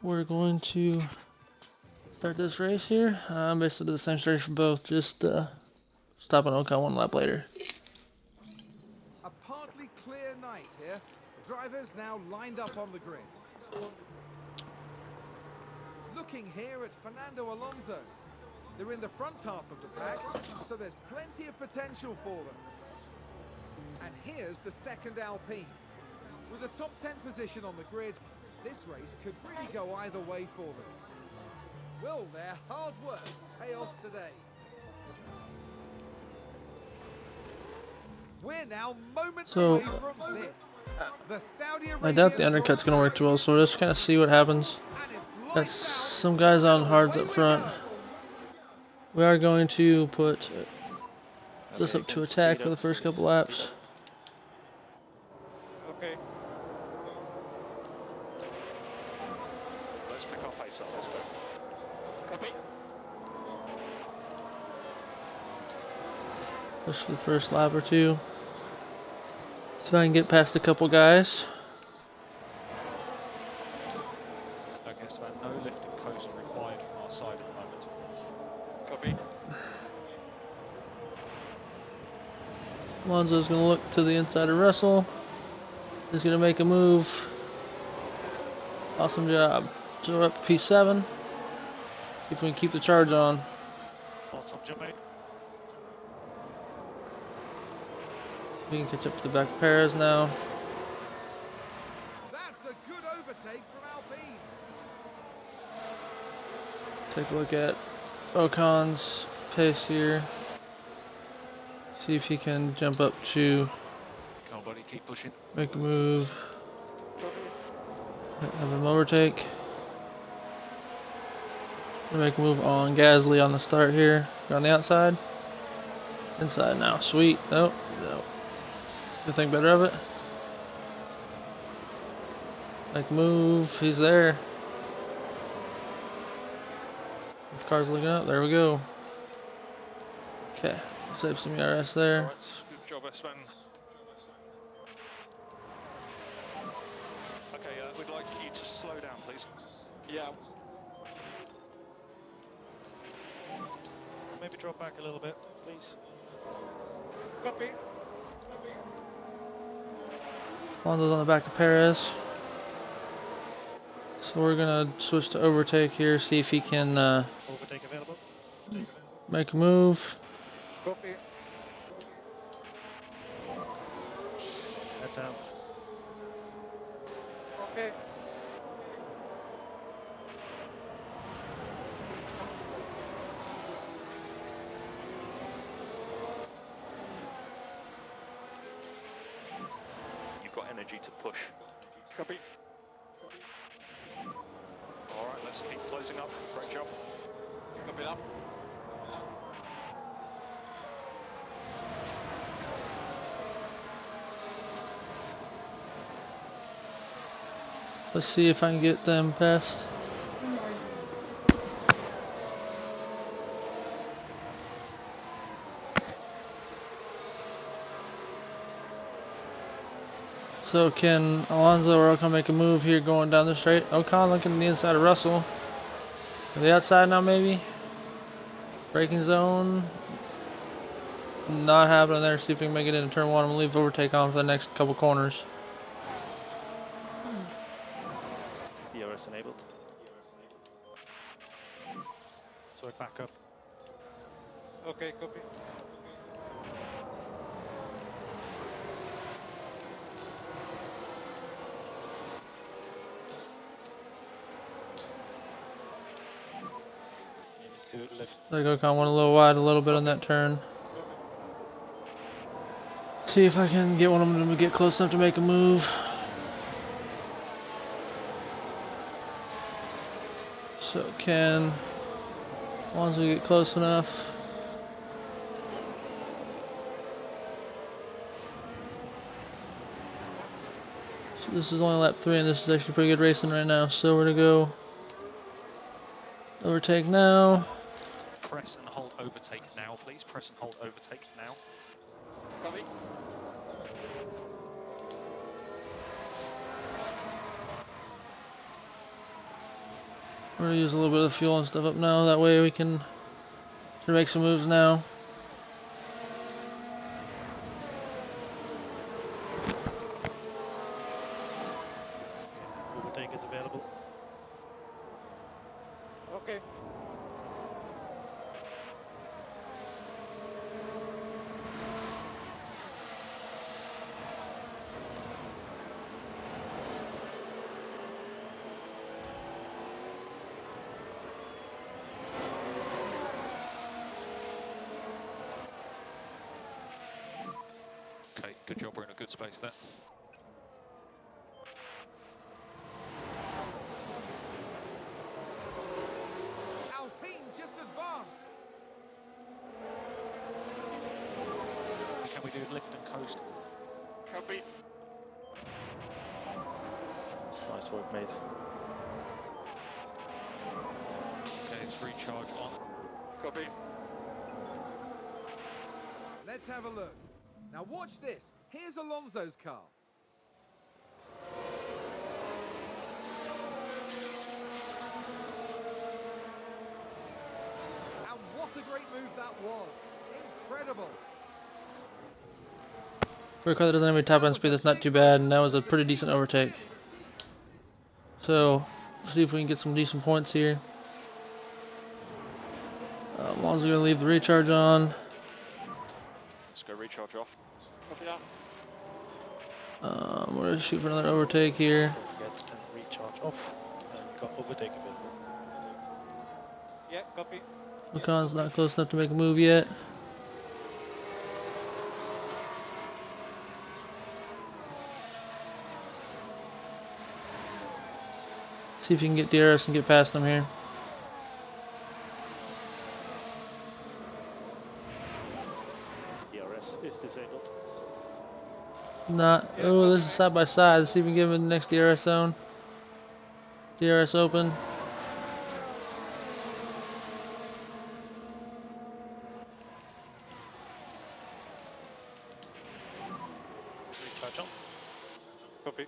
Speaker 1: we're going to start this race here. Basically the same strategy for both, just stopping Ocon one lap later.
Speaker 2: A partly clear night here. Drivers now lined up on the grid. Looking here at Fernando Alonso. They're in the front half of the pack, so there's plenty of potential for them. And here's the second Alpine. With a top 10 position on the grid, this race could really go either way for them. Will their hard work pay off today? We're now moments away from this. The Saudi
Speaker 1: I doubt the undercut's going to work too well, so we'll just kind of see what happens. Got some guys on hards up front. We are going to put this up to attack for the first couple laps.
Speaker 4: Okay.
Speaker 3: Let's pick our pace up. Let's go. Copy.
Speaker 1: Push for the first lap or two. See if I can get past a couple guys.
Speaker 3: Okay, so no lift and coast required from our side at the moment. Copy.
Speaker 1: Alonso's going to look to the inside of Russell. He's going to make a move. Awesome job. So we're up to P7. See if we can keep the charge on.
Speaker 3: Awesome job, mate.
Speaker 1: We can catch up to the back of Perez now.
Speaker 2: That's a good overtake from Alpine.
Speaker 1: Take a look at Ocon's pace here. See if he can jump up to
Speaker 3: Come on, buddy, keep pushing.
Speaker 1: make a move. Have him overtake. Make a move on Gasly on the start here. Go on the outside. Inside now. Sweet. Nope. No. You think better of it? Make a move. He's there. This car's looking up. There we go. Okay. Save some ERS there.
Speaker 3: Alright, good job, Sven. Okay, we'd like you to slow down, please.
Speaker 4: Yeah. Maybe drop back a little bit, please. Copy.
Speaker 1: Alonso's on the back of Perez. So we're gonna switch to overtake here, see if he can
Speaker 3: Overtake available.
Speaker 1: make a move.
Speaker 4: Copy.
Speaker 3: Head down.
Speaker 4: Okay.
Speaker 3: You've got energy to push.
Speaker 4: Copy.
Speaker 3: Alright, let's keep closing up. Great job.
Speaker 4: Copy up.
Speaker 1: Let's see if I can get them past. So can Alonso or Ocon make a move here going down the straight? Ocon looking to the inside of Russell. To the outside now maybe? Braking zone. Not happening there. See if we can make it into turn one. I'm going to leave overtake on for the next couple corners.
Speaker 3: ERS enabled. So back up.
Speaker 4: Okay, copy.
Speaker 3: To lift.
Speaker 1: Like Ocon went a little wide a little bit on that turn. See if I can get one of them to get close enough to make a move. So can Alonso get close enough? So this is only lap 3 and this is actually pretty good racing right now. So we're gonna go overtake now.
Speaker 3: Press and hold overtake now, please. Press and hold overtake now.
Speaker 4: Copy.
Speaker 1: We're gonna use a little bit of fuel and stuff up now. That way we can make some moves now.
Speaker 6: Overtake is available.
Speaker 4: Okay.
Speaker 3: Okay, good job. We're in a good space there.
Speaker 2: Alpine just advanced.
Speaker 3: Can we do lift and coast?
Speaker 4: Copy.
Speaker 6: It's nice work, mate.
Speaker 3: Okay, it's recharge on.
Speaker 4: Copy.
Speaker 2: Let's have a look. Now watch this. Here's Alonso's car. And what a great move that was. Incredible.
Speaker 1: For a car that doesn't have any top end speed, that's not too bad, and that was a pretty decent overtake. So, let's see if we can get some decent points here. Alonso's gonna leave the recharge on.
Speaker 3: Let's go recharge off.
Speaker 4: Copy that.
Speaker 1: We're gonna shoot for another overtake here.
Speaker 6: Don't forget and recharge off. And we've got overtake available.
Speaker 4: Yeah, copy.
Speaker 1: Ocon's not close enough to make a move yet. See if you can get DRS and get past them here.
Speaker 6: DRS is disabled.
Speaker 1: Not. Oh, this is side by side. Let's see if we can get him in the next DRS zone. DRS open.
Speaker 6: Recharge on.
Speaker 4: Copy.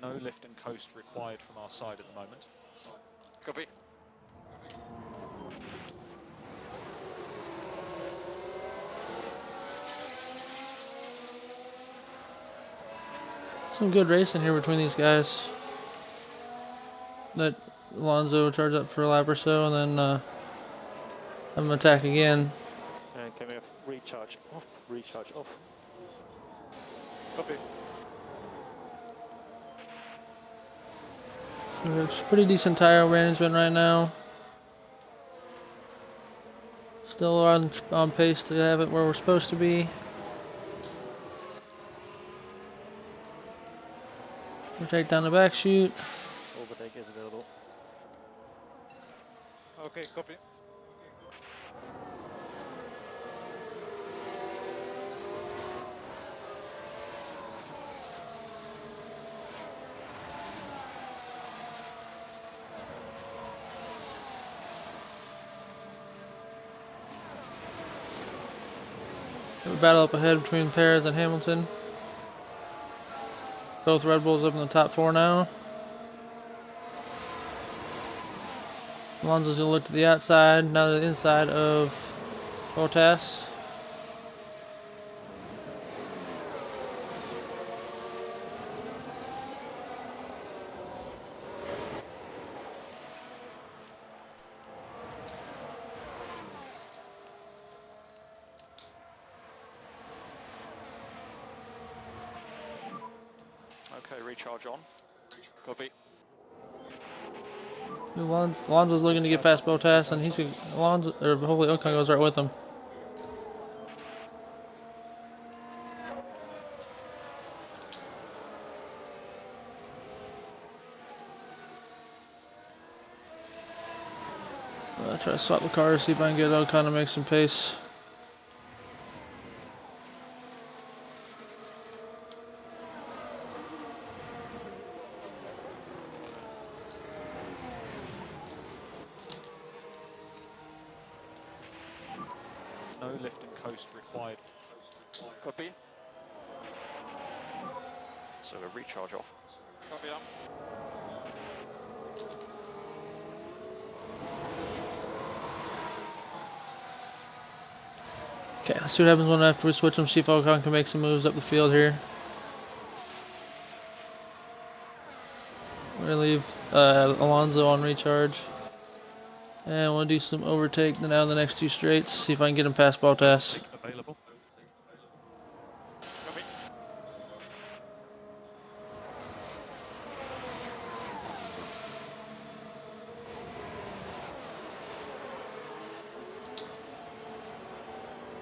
Speaker 3: No lift and coast required from our side at the moment.
Speaker 4: Copy.
Speaker 1: Some good racing here between these guys. Let Alonso charge up for a lap or so, and then have him attack again.
Speaker 6: And can we have recharge off? Recharge off.
Speaker 4: Copy.
Speaker 1: So it's pretty decent tire management right now. Still on pace to have it where we're supposed to be. We'll take down the back chute.
Speaker 6: Overtake is available.
Speaker 4: Okay, copy.
Speaker 1: A battle up ahead between Perez and Hamilton. Both Red Bulls up in the top four now. Alonso's gonna look to the outside, now to the inside of Bottas.
Speaker 3: Okay, recharge on. Copy.
Speaker 1: Alonso's looking to get past Bottas, and he's Alonso, or hopefully Ocon goes right with him. I'll try to swap the cars, see if I can get Ocon to make some pace.
Speaker 3: No lift and coast required.
Speaker 4: Copy.
Speaker 6: So a recharge off.
Speaker 4: Copy on.
Speaker 1: Okay, let's see what happens when after we switch them. See if Ocon can make some moves up the field here. We're gonna leave Alonso on recharge. And we'll do some overtake now in the next two straights. See if I can get him past Bottas.
Speaker 6: Available.
Speaker 4: Copy.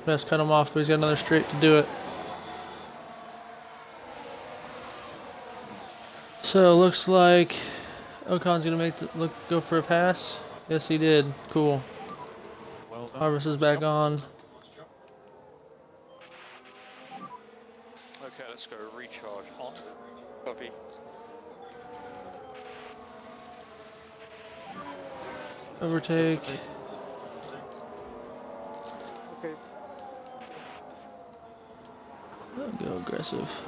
Speaker 1: Let's cut him off, but he's got another straight to do it. So looks like Ocon's gonna make go for a pass. Yes, he did. Cool.
Speaker 6: Well done.
Speaker 1: Harvest is back on.
Speaker 6: Okay, let's go recharge on.
Speaker 4: Copy.
Speaker 1: Overtake.
Speaker 4: Okay.
Speaker 1: Go aggressive.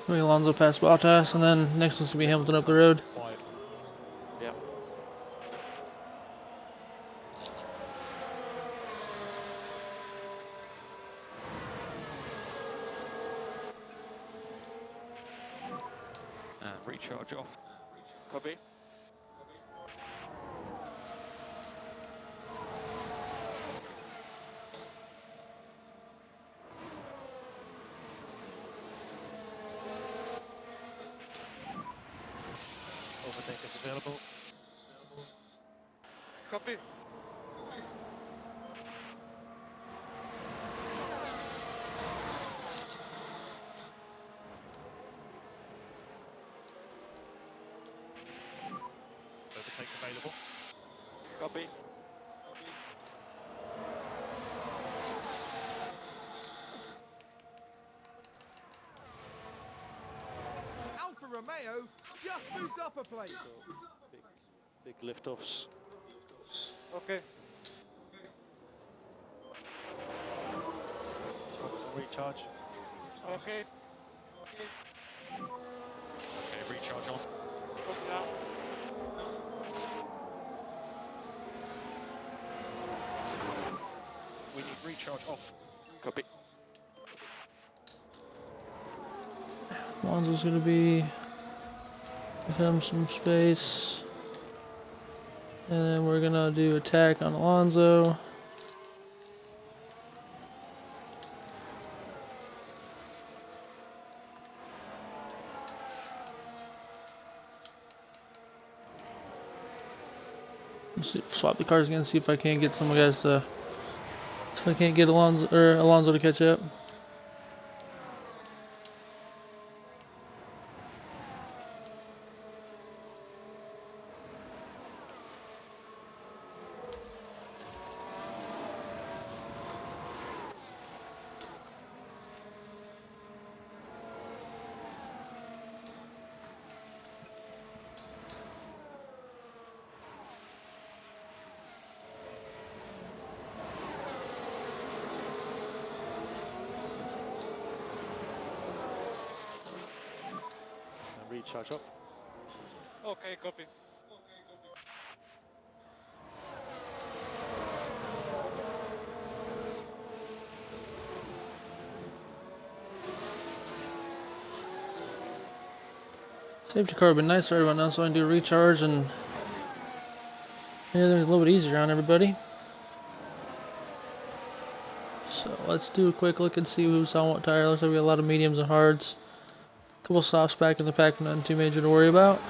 Speaker 1: Alonso past Bottas, and then next one's gonna be Hamilton up the road.
Speaker 3: Required.
Speaker 6: Yep. And recharge off.
Speaker 4: Copy.
Speaker 6: Overtake is available.
Speaker 4: Copy.
Speaker 6: Overtake available.
Speaker 4: Copy.
Speaker 2: Alfa Romeo just moved up a place.
Speaker 6: Big lift-offs.
Speaker 4: Okay.
Speaker 6: Let's focus on recharge.
Speaker 4: Okay.
Speaker 6: Okay, recharge on.
Speaker 4: Copy now.
Speaker 6: We need recharge off.
Speaker 4: Copy.
Speaker 1: Alonso's gonna be give him some space. And then we're gonna do attack on Alonso. Let's swap the cars again, see if I can't get some guys to if I can't get Alonso to catch up.
Speaker 6: And recharge up.
Speaker 4: Okay, copy.
Speaker 1: Safety car would been nice right about now, so I can do a recharge and yeah, they're a little bit easier on everybody. So let's do a quick look and see who's on what tire. Looks like we got a lot of mediums and hards. A couple softs back in the pack, nothing too major to worry about.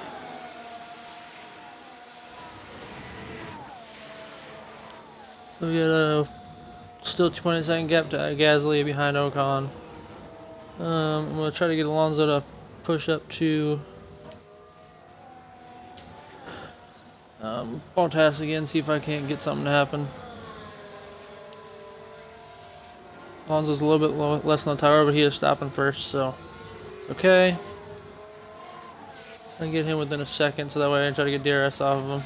Speaker 1: We got a still 2.8-second gap to Gasly behind Ocon. I'm gonna try to get Alonso to push up to Bottas again, see if I can't get something to happen. Alonso's a little bit less on the tower, but he is stopping first, so it's okay. I can get him within a second, so that way I can try to get DRS off of him.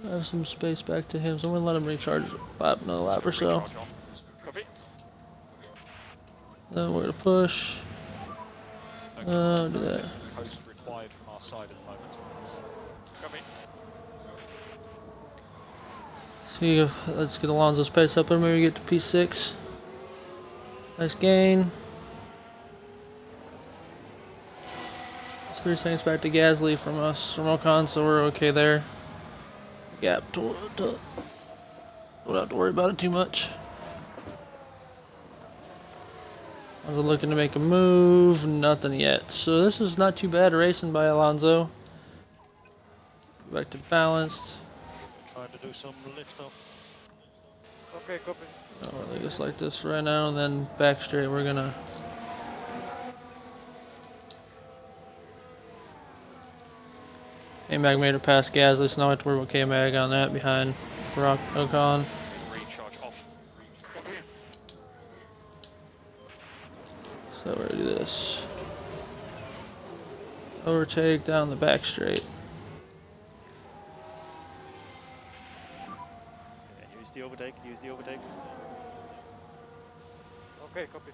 Speaker 1: I have some space back to him, so I'm gonna let him recharge another lap or so.
Speaker 3: Recharge on. Copy.
Speaker 1: Then we're gonna push.
Speaker 3: Okay, so
Speaker 1: Do
Speaker 3: no
Speaker 1: that.
Speaker 3: lifting coast required from our side at the moment. Copy.
Speaker 1: See if let's get Alonso's pace up and maybe get to P6. Nice gain. It's 3 seconds back to Gasly from us from Ocon, so we're okay there. Gap to don't have to worry about it too much. Alonso looking to make a move, nothing yet. So this is not too bad racing by Alonso. Back to balanced.
Speaker 6: Trying to do some lift up.
Speaker 4: Okay, copy.
Speaker 1: Really just like this right now, and then back straight. We're gonna. K-Mag made it past Gasly, so now I have to worry about K-Mag on that behind Ocon.
Speaker 3: Recharge off.
Speaker 1: So we're gonna do this. Overtake down the back straight.
Speaker 6: Yeah, use the overtake, use the overtake.
Speaker 4: Okay, copy.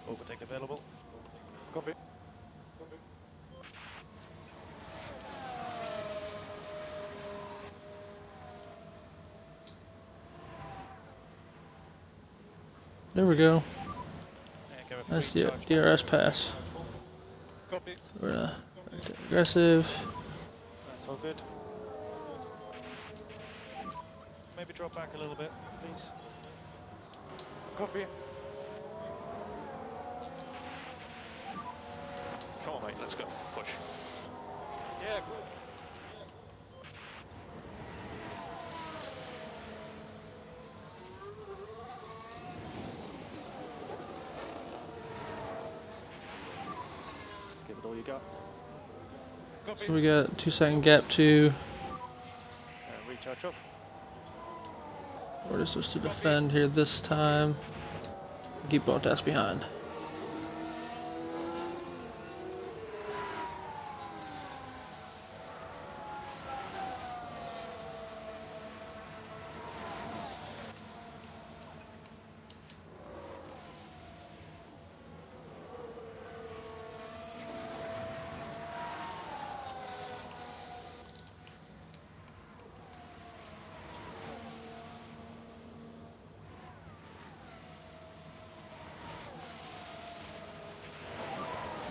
Speaker 6: Overtake available.
Speaker 4: Copy.
Speaker 1: There we go.
Speaker 6: Yeah, give a
Speaker 1: That's
Speaker 6: free
Speaker 1: the
Speaker 6: charge.
Speaker 1: DRS pass.
Speaker 4: Copy.
Speaker 1: We're gonna back to aggressive.
Speaker 6: That's all good. Maybe drop back a little bit, please.
Speaker 4: Copy.
Speaker 3: Come on, mate, let's go. Push.
Speaker 4: Yeah, good.
Speaker 6: Let's give it all you got.
Speaker 4: Copy.
Speaker 1: So we got 2-second gap to.
Speaker 6: Recharge off.
Speaker 1: We're just supposed to defend here this time. Keep Bottas behind.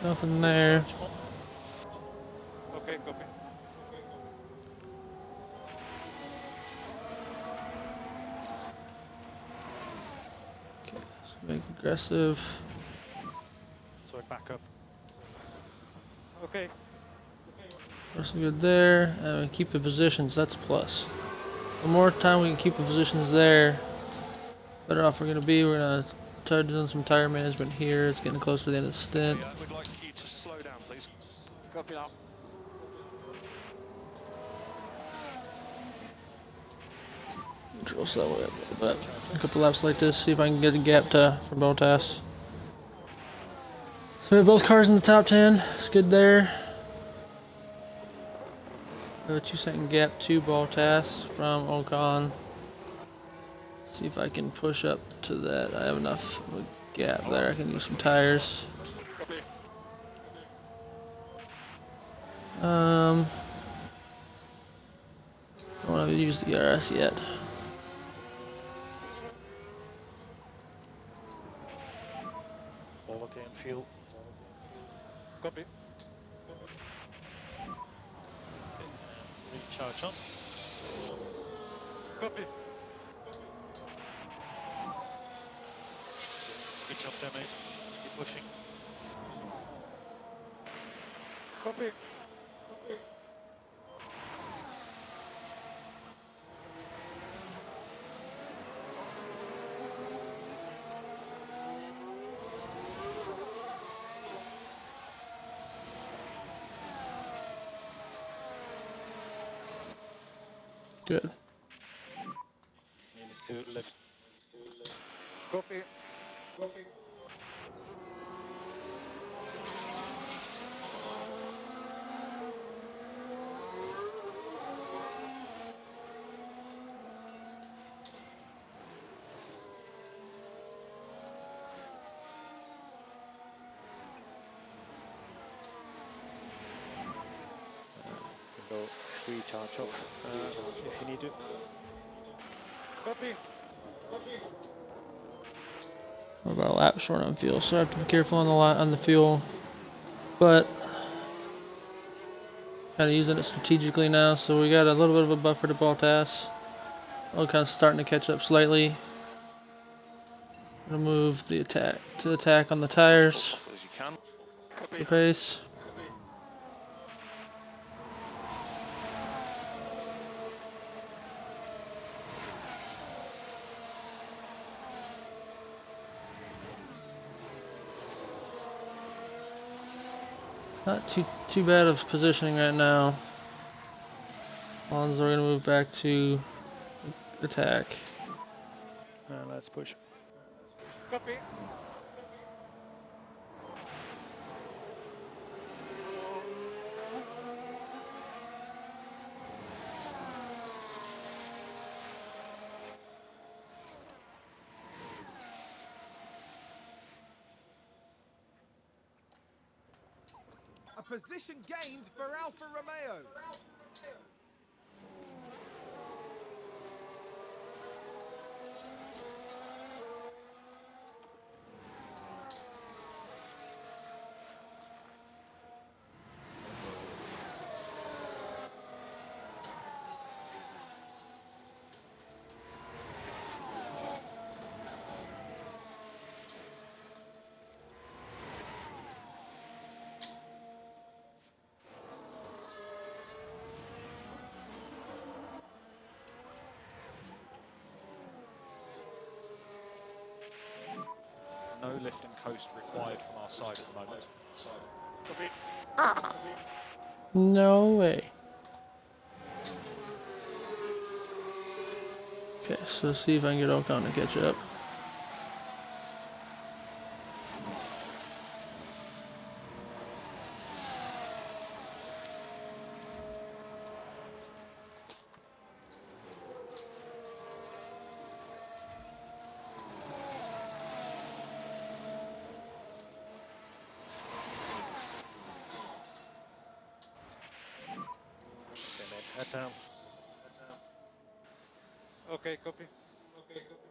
Speaker 1: Nothing there.
Speaker 6: Recharge on.
Speaker 4: Okay, copy.
Speaker 1: Okay, let's make aggressive.
Speaker 6: So I back up.
Speaker 4: Okay.
Speaker 1: That's good there. And we keep the positions, that's a plus. The more time we can keep the positions there, better off we're gonna be. We're gonna start doing some tire management here. It's getting close to the end of the stint.
Speaker 3: Yeah, we'd like you to slow down, please.
Speaker 4: Copy now.
Speaker 1: Control slow way up a little bit. A couple laps like this, see if I can get a gap for Bottas. So we have both cars in the top 10. It's good there. We have a 2-second gap to Bottas from Ocon. See if I can push up to that. I have enough of a gap there. I can use some tires.
Speaker 4: Copy.
Speaker 1: I don't want to use the RS yet.
Speaker 6: Forward gain fuel.
Speaker 4: Copy.
Speaker 6: Okay, and recharge on.
Speaker 4: Copy.
Speaker 6: Good job there, mate. Let's keep pushing.
Speaker 4: Copy.
Speaker 1: Good.
Speaker 6: Nearly to left.
Speaker 4: Copy. Copy.
Speaker 6: Go recharge off if you need to.
Speaker 4: Copy.
Speaker 1: We're about a lap short on fuel, so I have to be careful on the fuel. But kind of using it strategically now, so we got a little bit of a buffer to Baltas. We're kind of starting to catch up slightly. Gonna move the attack to attack on the tires.
Speaker 7: As you can.
Speaker 1: The pace. Not too bad of positioning right now. Alonso, we're gonna move back to attack.
Speaker 6: And let's push.
Speaker 4: Copy.
Speaker 2: A position gained for Alfa Romeo.
Speaker 3: No lift and coast required from our side at the moment.
Speaker 4: Copy.
Speaker 1: No way. Okay, so see if I can get Ocon to catch up.
Speaker 6: Okay, mate, head down.
Speaker 4: Okay, copy. Okay, copy.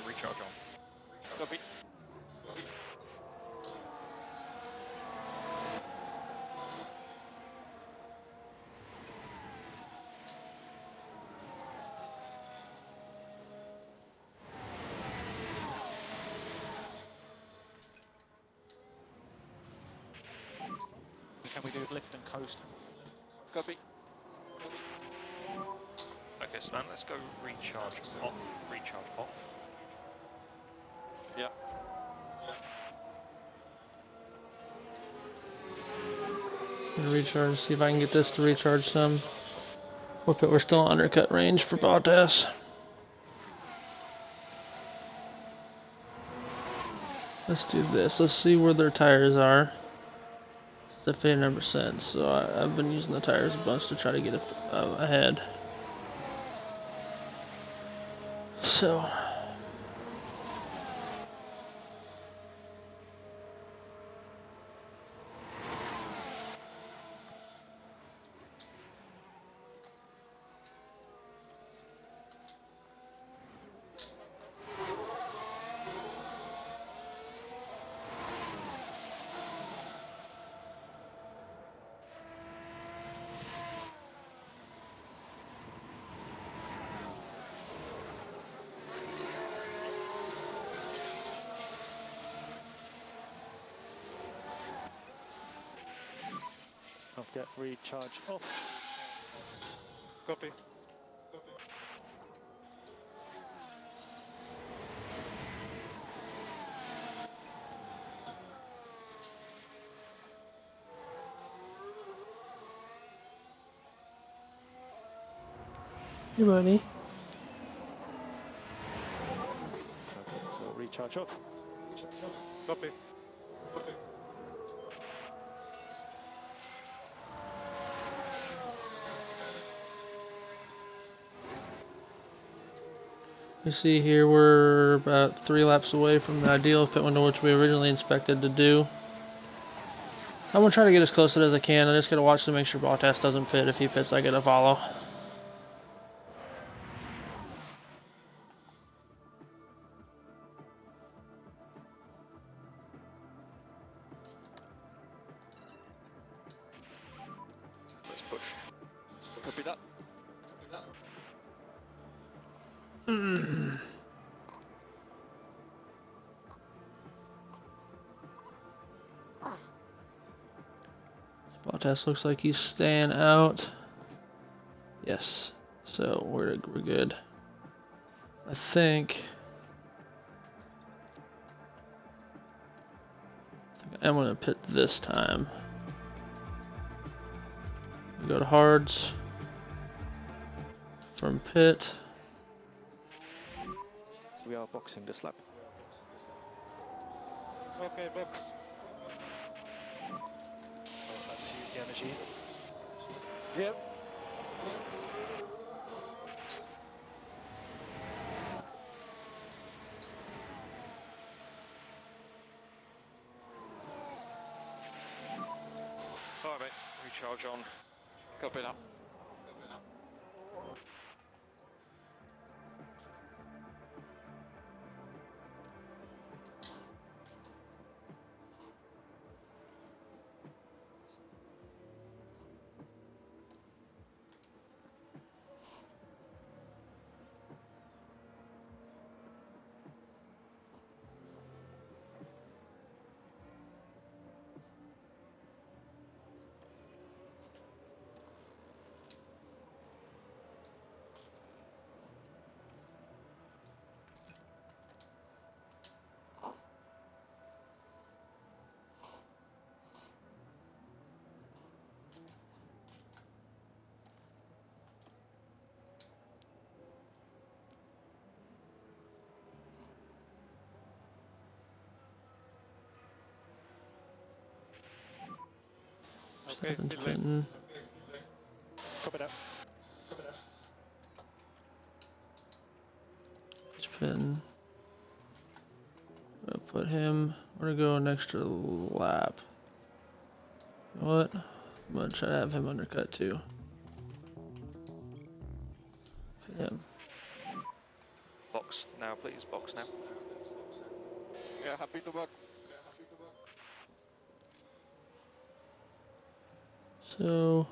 Speaker 3: Recharge on.
Speaker 4: Copy.
Speaker 3: Can we do lift and coast?
Speaker 4: Copy.
Speaker 3: Okay, so then let's go recharge off. Recharge off.
Speaker 4: Yeah.
Speaker 1: Gonna recharge, see if I can get this to recharge some. Hope it we're still in undercut range for Bottas. Let's do this. Let's see where their tires are. to 59%, so I've been using the tires a bunch to try to get ahead. So.
Speaker 6: I'll get recharge off.
Speaker 4: Copy.
Speaker 1: Hey, buddy.
Speaker 6: Okay, so recharge off.
Speaker 4: Copy.
Speaker 1: You see here we're about 3 laps away from the ideal pit window, which we originally inspected to do. I'm gonna try to get as close to it as I can. I just gotta watch to make sure Bottas doesn't pit. If he pits, I gotta follow.
Speaker 3: Let's push. Copy that.
Speaker 1: Bottas looks like he's staying out. Yes. So we're good. I think I'm gonna pit this time. Go to hards. From pit.
Speaker 6: We are boxing this lap.
Speaker 4: Okay, box.
Speaker 3: So let's use the energy.
Speaker 4: Yep.
Speaker 3: Alright, mate. Recharge on. Copy that.
Speaker 4: Okay,
Speaker 1: Seven's
Speaker 4: pit lane.
Speaker 1: pitting.
Speaker 6: Copy that.
Speaker 1: He's pitting. I'm gonna put him. We're gonna go an extra lap. You know what? I'm gonna try to have him undercut too. Pit him.
Speaker 3: Box now, please. Box now.
Speaker 4: Yeah, happy to box.
Speaker 1: So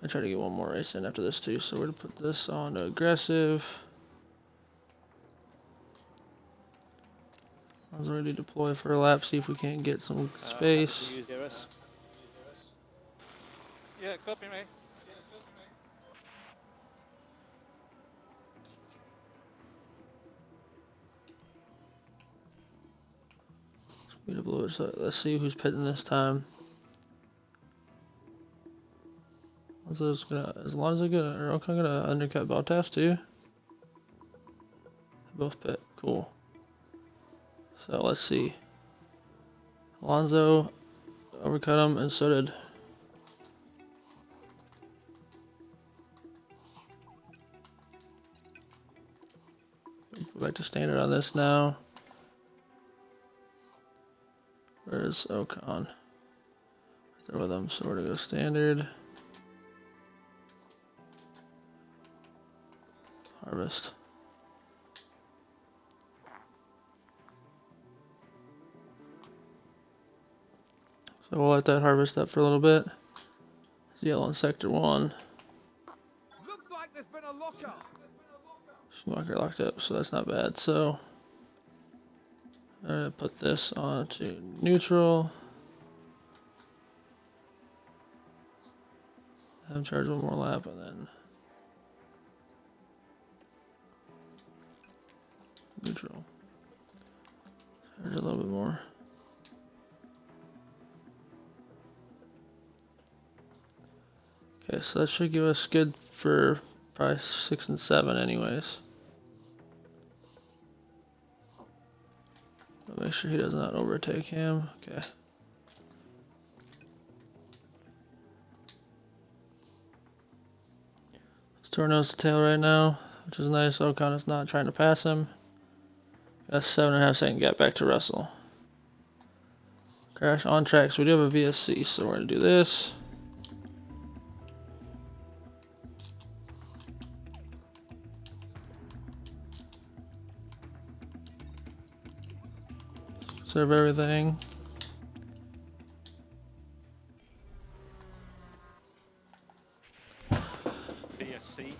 Speaker 1: I try to get one more race in after this too. So we're gonna put this on to aggressive. I was ready to deploy for a lap, see if we can't get some space.
Speaker 6: Use the OS.
Speaker 4: Yeah, copy me.
Speaker 1: We deploy, so let's see who's pitting this time. As long as they're gonna, okay, I'm gonna undercut Bottas too. Both pit, cool. So let's see. Alonso, overcut him, and so did. Go back to standard on this now. Where's Ocon? There with him, so we're gonna go standard. Harvest. So we'll let that harvest up for a little bit. It's yellow in sector 1.
Speaker 2: Looks like there's been a lockup.
Speaker 1: Schumacher locked up, so that's not bad. So I'm gonna put this on to neutral. Have him charge one more lap and then neutral. Charge a little bit more. Okay, so that should give us good for probably 6 and 7 anyways. I'll make sure he does not overtake him. Okay. Let's turn nose to tail right now, which is nice. Ocon is not trying to pass him. Got a 7.5 second gap back to Russell. Crash on track, so we do have a VSC, so we're gonna do this. Serve everything.
Speaker 3: VSC.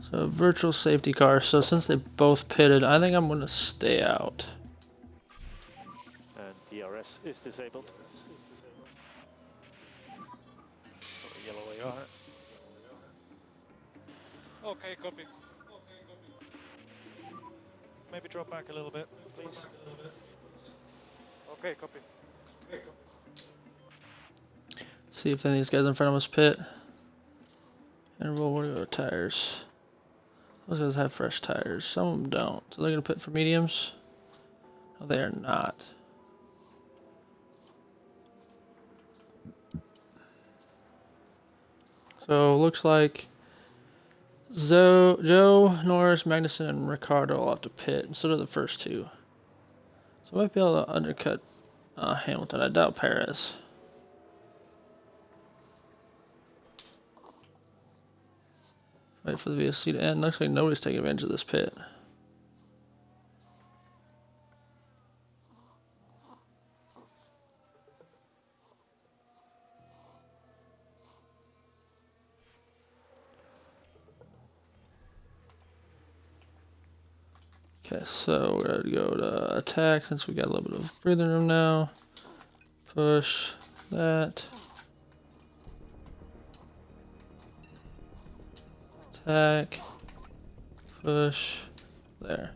Speaker 1: So virtual safety car. So since they both pitted, I think I'm gonna stay out.
Speaker 6: And DRS is disabled. So yellow AR.
Speaker 4: Okay, copy.
Speaker 3: Maybe drop back a little bit, please.
Speaker 4: Okay, copy.
Speaker 1: See if any of these guys in front of us pit. Interval, we're gonna go tires. Those guys have fresh tires. Some of them don't. So they're gonna pit for mediums. No, they are not. So looks like Joe, Norris, Magnussen, and Ricardo all have to pit instead of the first two. So I might be able to undercut Hamilton. I doubt Perez. Wait for the VSC to end. Looks like nobody's taking advantage of this pit. Okay, so we're gonna go to attack since we got a little bit of breathing room now. Push that. Attack. Push. There.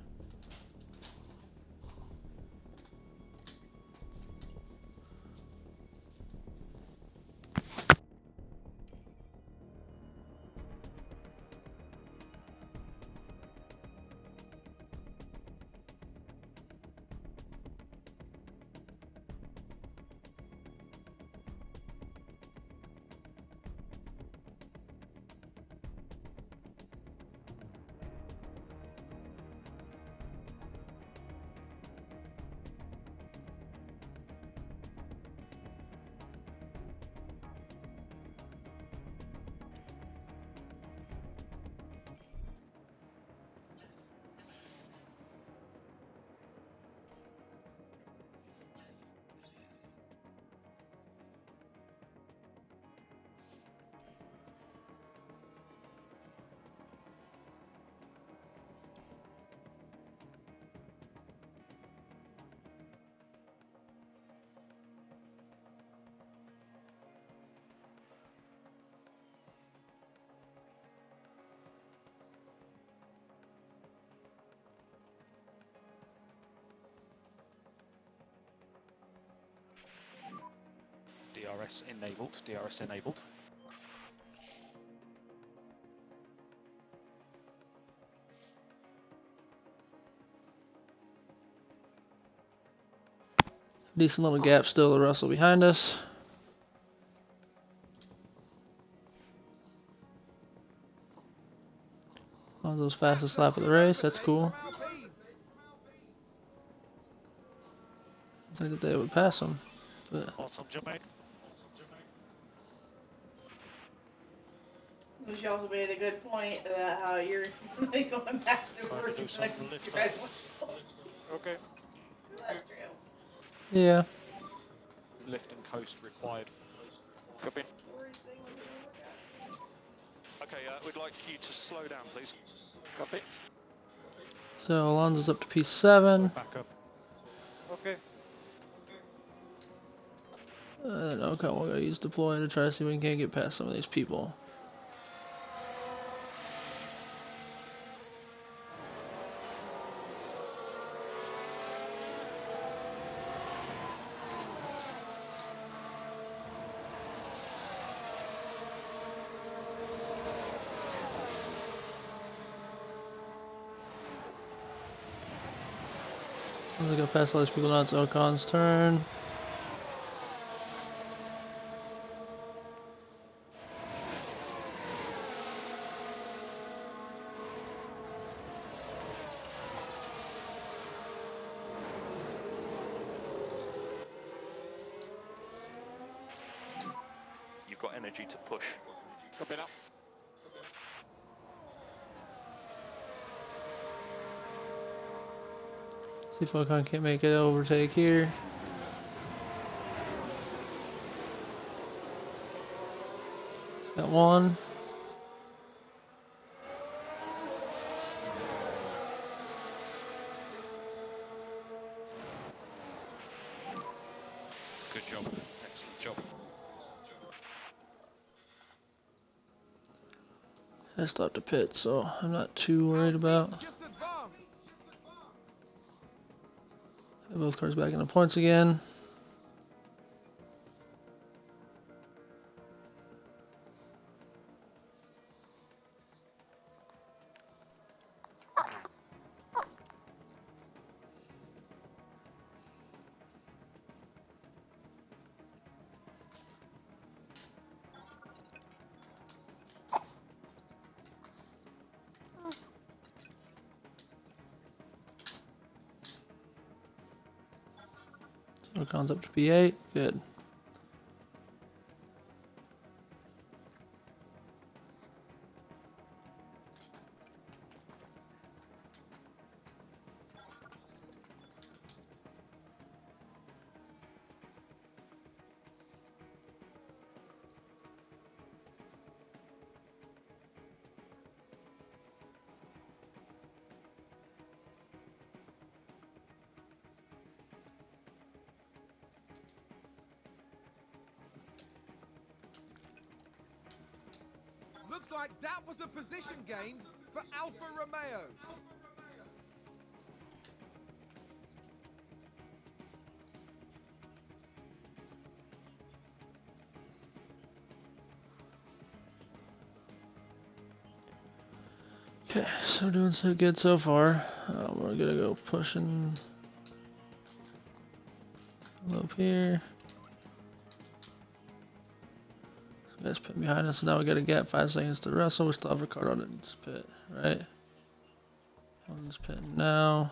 Speaker 3: DRS enabled. DRS enabled.
Speaker 1: Decent little gap still to Russell behind us. Alonso's fastest lap of the race. That's cool. I think that they would pass him, but
Speaker 3: Awesome, Jermaine.
Speaker 7: She also made a good point about how you're like going back to
Speaker 3: Trying
Speaker 7: work
Speaker 3: to do
Speaker 7: and
Speaker 3: some
Speaker 7: like
Speaker 3: lift
Speaker 7: drive
Speaker 3: up.
Speaker 7: one.
Speaker 4: Okay.
Speaker 7: That's true.
Speaker 1: yeah.
Speaker 3: Lift and coast required.
Speaker 4: Copy.
Speaker 7: Storage thing wasn't gonna work out.
Speaker 6: Okay, we'd like you to slow down, please.
Speaker 4: Copy.
Speaker 1: So Alonso's up to P7.
Speaker 3: Back up.
Speaker 4: Okay.
Speaker 1: Okay, we're gonna use deploy to try to see if we can get past some of these people. I'm gonna go past all these people now. It's Ocon's turn.
Speaker 6: You've got energy to push.
Speaker 4: Copy now.
Speaker 1: See if Ocon can't make it overtake here. He's got one.
Speaker 3: Good job. Excellent job.
Speaker 1: I stopped to pit, so I'm not too worried about.
Speaker 2: Just advanced.
Speaker 1: Got both cars back in the points again. So Ocon's up to P8. Good.
Speaker 2: Looks like that was a position gained for Alfa Romeo.
Speaker 1: Okay, so doing so good so far. We're gonna go pushing up here. So guys pit behind us, so now we got a gap 5 seconds to Russell. We still have Ricardo that needs to pit, right? One's pitting now.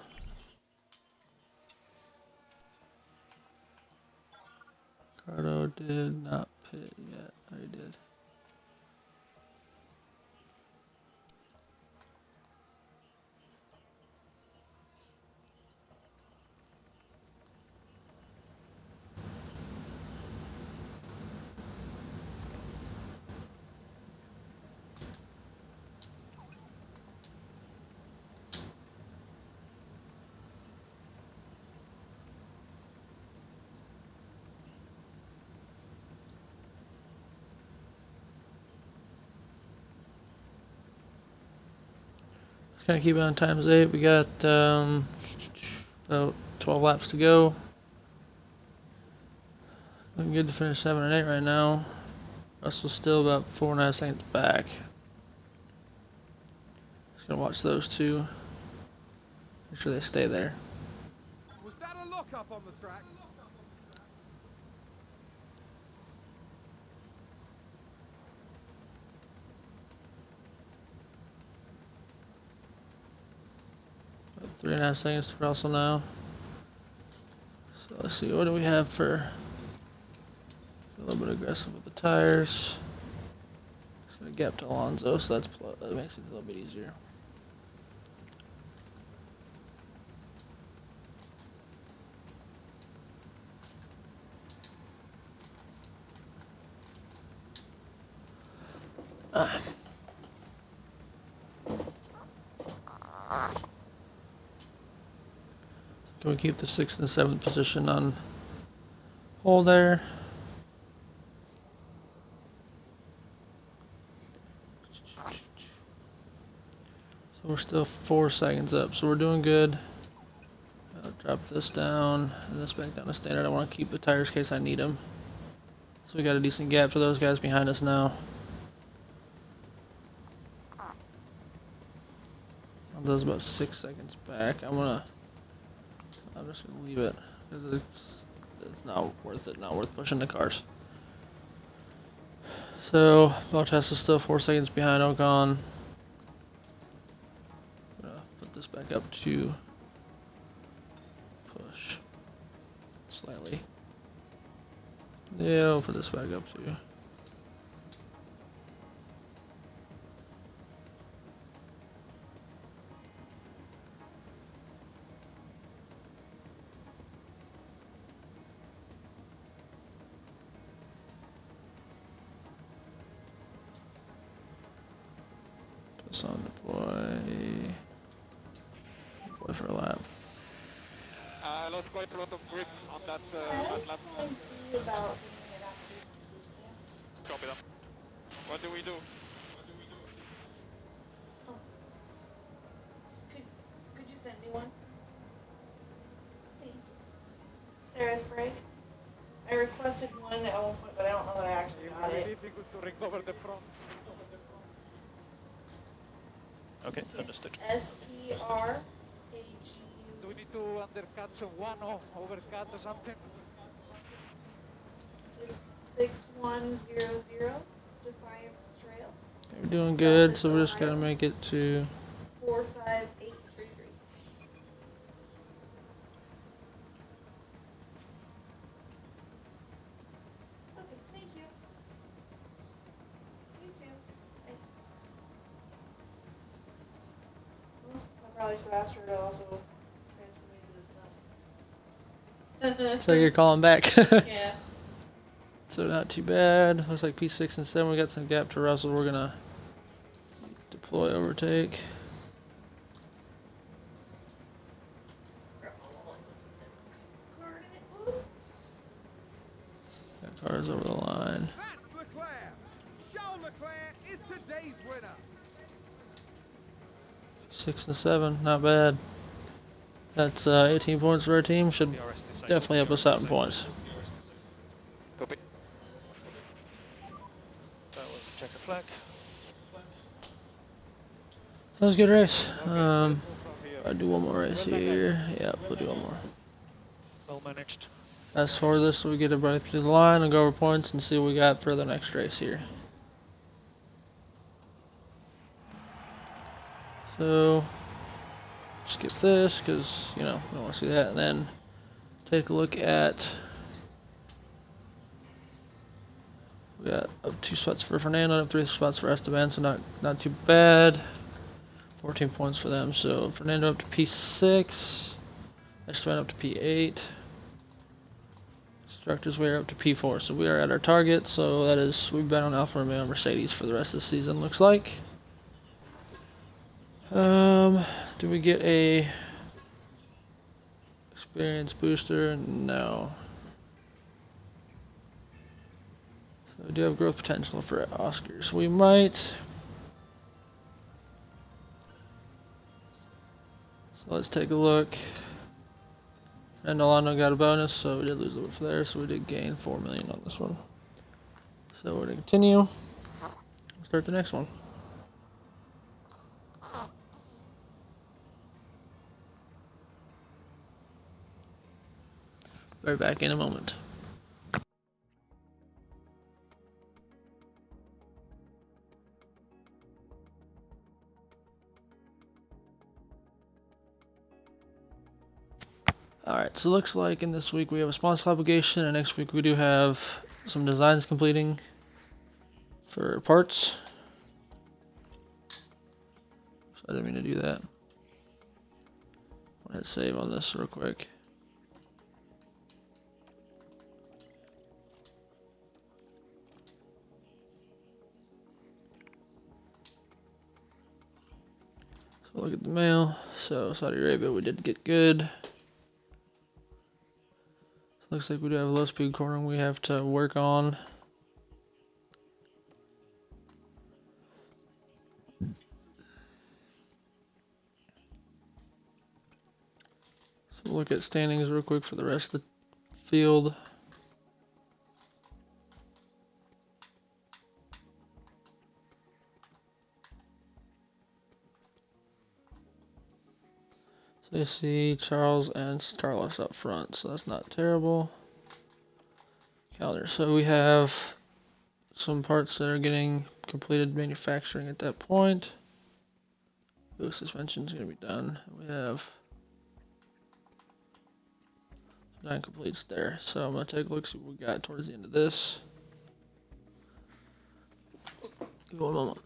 Speaker 1: Ricardo did not pit yet. Oh, he did. Just gonna keep it on times 8. We got about 12 laps to go. Looking good to finish 7 and 8 right now. Russell's still about 4.5 seconds back. Just gonna watch those two. Make sure they stay there.
Speaker 2: Was that a lockup on the track?
Speaker 1: 3.5 seconds to Russell now. So let's see, what do we have for a little bit aggressive with the tires. It's gonna gap to Alonso, so that makes it a little bit easier. Can we keep the 6th and 7th position on hold there? So we're still 4 seconds up, so we're doing good. I'll drop this down and this back down to standard. I want to keep the tires in case I need them. So we got a decent gap to those guys behind us now. Those about 6 seconds back. I'm just gonna leave it because it's not worth it. Not worth pushing the cars. So Bottas is still 4 seconds behind Ocon. I'm gonna put this back up to push slightly. Yeah, I'll put this back up too. This on deploy for a lap.
Speaker 4: I lost quite a lot of grip on that lap. Copy that. What do we do?
Speaker 7: Could you send me one? Thank you. Sarah's break. I requested one at one point, but I don't know that I actually got
Speaker 4: It's really
Speaker 7: it.
Speaker 4: difficult to recover the front.
Speaker 3: Okay, understood.
Speaker 7: SPRAGU.
Speaker 4: Do we need to undercut someone or overcut or something?
Speaker 7: It's 6100 Defiance Trail.
Speaker 1: We're doing good, so we just gotta make it to
Speaker 7: 45833. Okay, thank you. You too. Bye. Well, I probably should ask her to also transfer me to the
Speaker 1: so you're calling back.
Speaker 7: Yeah.
Speaker 1: So not too bad. Looks like P6 and 7. We got some gap to Russell. We're gonna deploy overtake. That car is over the line.
Speaker 2: That's Leclerc. Charles Leclerc is today's winner.
Speaker 1: 6 and 7, not bad. That's 18 points for our team. Should
Speaker 3: DRS disabled,
Speaker 1: definitely help us out in
Speaker 3: DRS
Speaker 1: points.
Speaker 4: Copy.
Speaker 3: That was a checker flag.
Speaker 1: That was a good race.
Speaker 4: Okay, let's move from here.
Speaker 1: I'll do one more race here. Yeah, we'll do one more.
Speaker 3: Well managed.
Speaker 1: Fast forward this so we get everybody through the line and go over points and see what we got for the next race here. So, skip this because, you know, we don't want to see that. And then take a look at, we got up 2 spots for Fernando, up 3 spots for Esteban, so not too bad. 14 points for them. So Fernando up to P6, Esteban up to P8. Instructors, we are up to P4, so we are at our target. So that is, we've been on Alfa Romeo and Mercedes for the rest of the season, looks like. Do we get a experience booster? No. So we do have growth potential for Oscars. We might. So let's take a look. And Alano got a bonus, so we did lose a little bit there, so we did gain 4 million on this one. So we're going to continue. Start the next one. Be right back in a moment. Alright, so looks like in this week we have a sponsor obligation, and next week we do have some designs completing for parts. So I didn't mean to do that. I'll hit save on this real quick. So look at the mail. So Saudi Arabia, we did get good. Looks like we do have a low speed cornering we have to work on. So we'll look at standings real quick for the rest of the field. So you see Charles and Carlos up front, so that's not terrible. Calendar. So we have some parts that are getting completed manufacturing at that point. The suspension's gonna be done. We have design completes there. So I'm gonna take a look, see what we got towards the end of this. Give me 1 moment.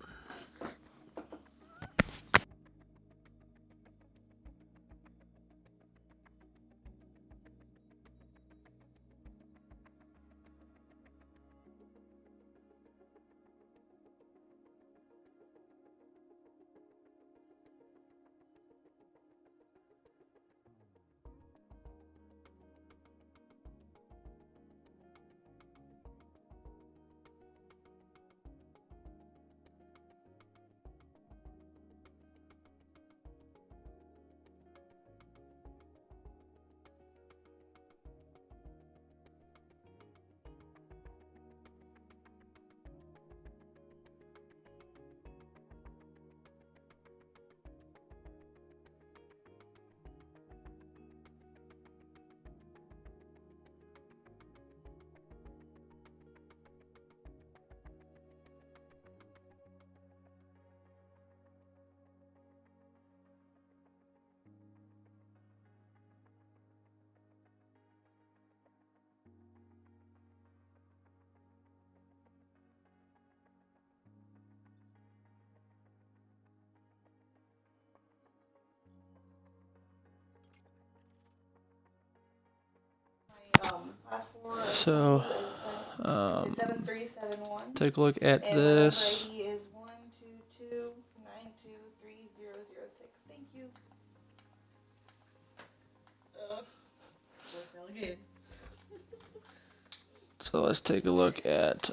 Speaker 7: Last four
Speaker 1: So,
Speaker 7: is 7371.
Speaker 1: take a look at
Speaker 7: And
Speaker 1: this.
Speaker 7: my ID is 122923006. Thank you. Voicemail again.
Speaker 1: So let's take a look at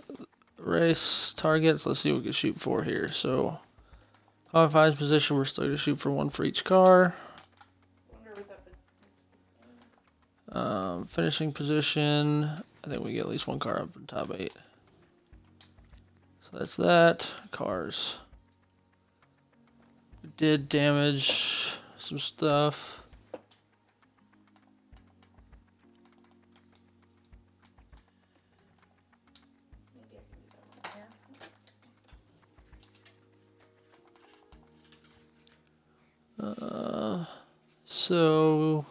Speaker 1: race targets. Let's see what we can shoot for here. So, qualifies position, we're still going to shoot for 1 for each car.
Speaker 7: Wonder was that the
Speaker 1: Finishing position, I think we get at least 1 car up in top 8. So that's that. Cars. We did damage some stuff.
Speaker 7: maybe I can do that one here.
Speaker 1: So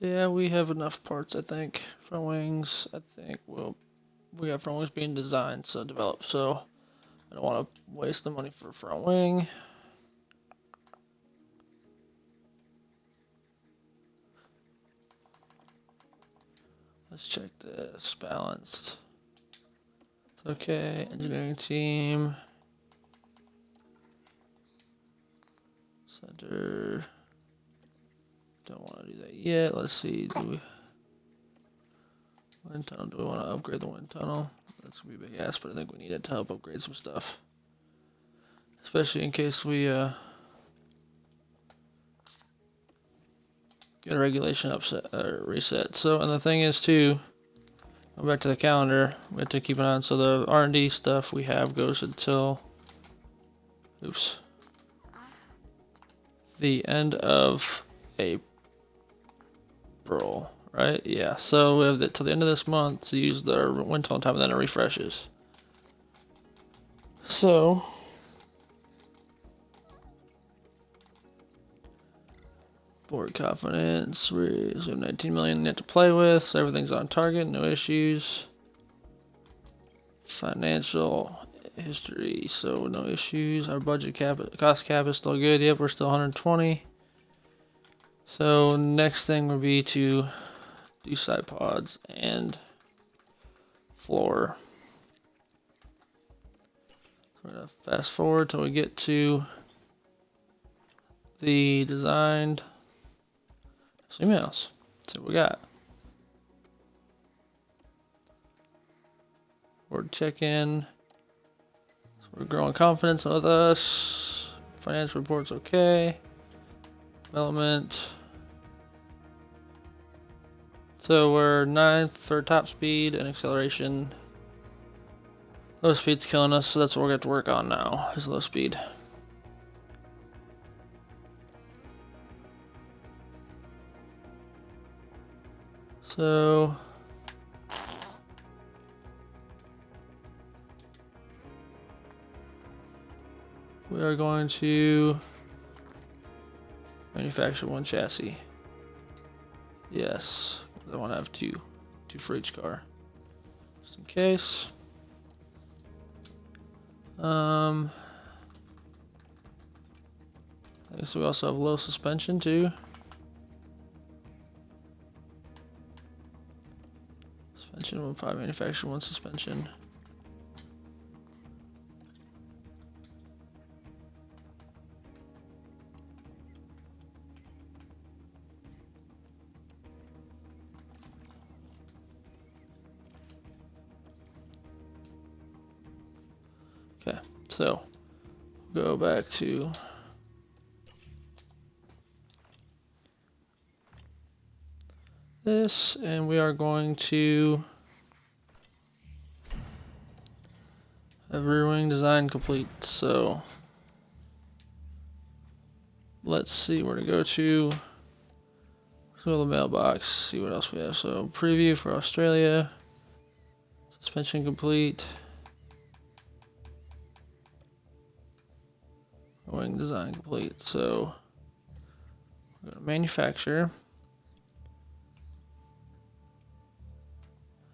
Speaker 1: yeah, we have enough parts, I think. Front wings, I think we got front wings being designed, so developed, so I don't want to waste the money for front wing. Let's check this. Balanced. It's okay. Engineering team. Center. Don't want to do that yet. Let's see. Wind tunnel. Do we want to upgrade the wind tunnel? That's going to be a big ask, but I think we need it to help upgrade some stuff. Especially in case we get a regulation reset. So, and the thing is too, go back to the calendar, we have to keep an eye on. So the R&D stuff we have goes until, the end of April, right? Yeah, so we have till the end of this month to use the wind tunnel time, and then it refreshes. So, Board confidence. We have 19 million yet to play with, so everything's on target, no issues. Financial history, so no issues. Our budget cap, cost cap is still good. Yep, we're still 120. So next thing would be to do side pods and floor. So we're gonna fast forward till we get to the designed emails. So we got board check-in. So we're growing confidence with us. Financial reports okay. Development. So we're 9th for top speed and acceleration. Low speed's killing us, so that's what we're going to work on now, is low speed. So we are going to manufacture one chassis. Yes, I want to have two for each car, just in case. I guess we also have low suspension too. Suspension will probably manufacture one suspension. Okay, so go back to this, and we are going to have rear wing design complete. So let's see where to go to. So the mailbox, see what else we have. So preview for Australia, suspension complete, wing design complete. So we're going to manufacture.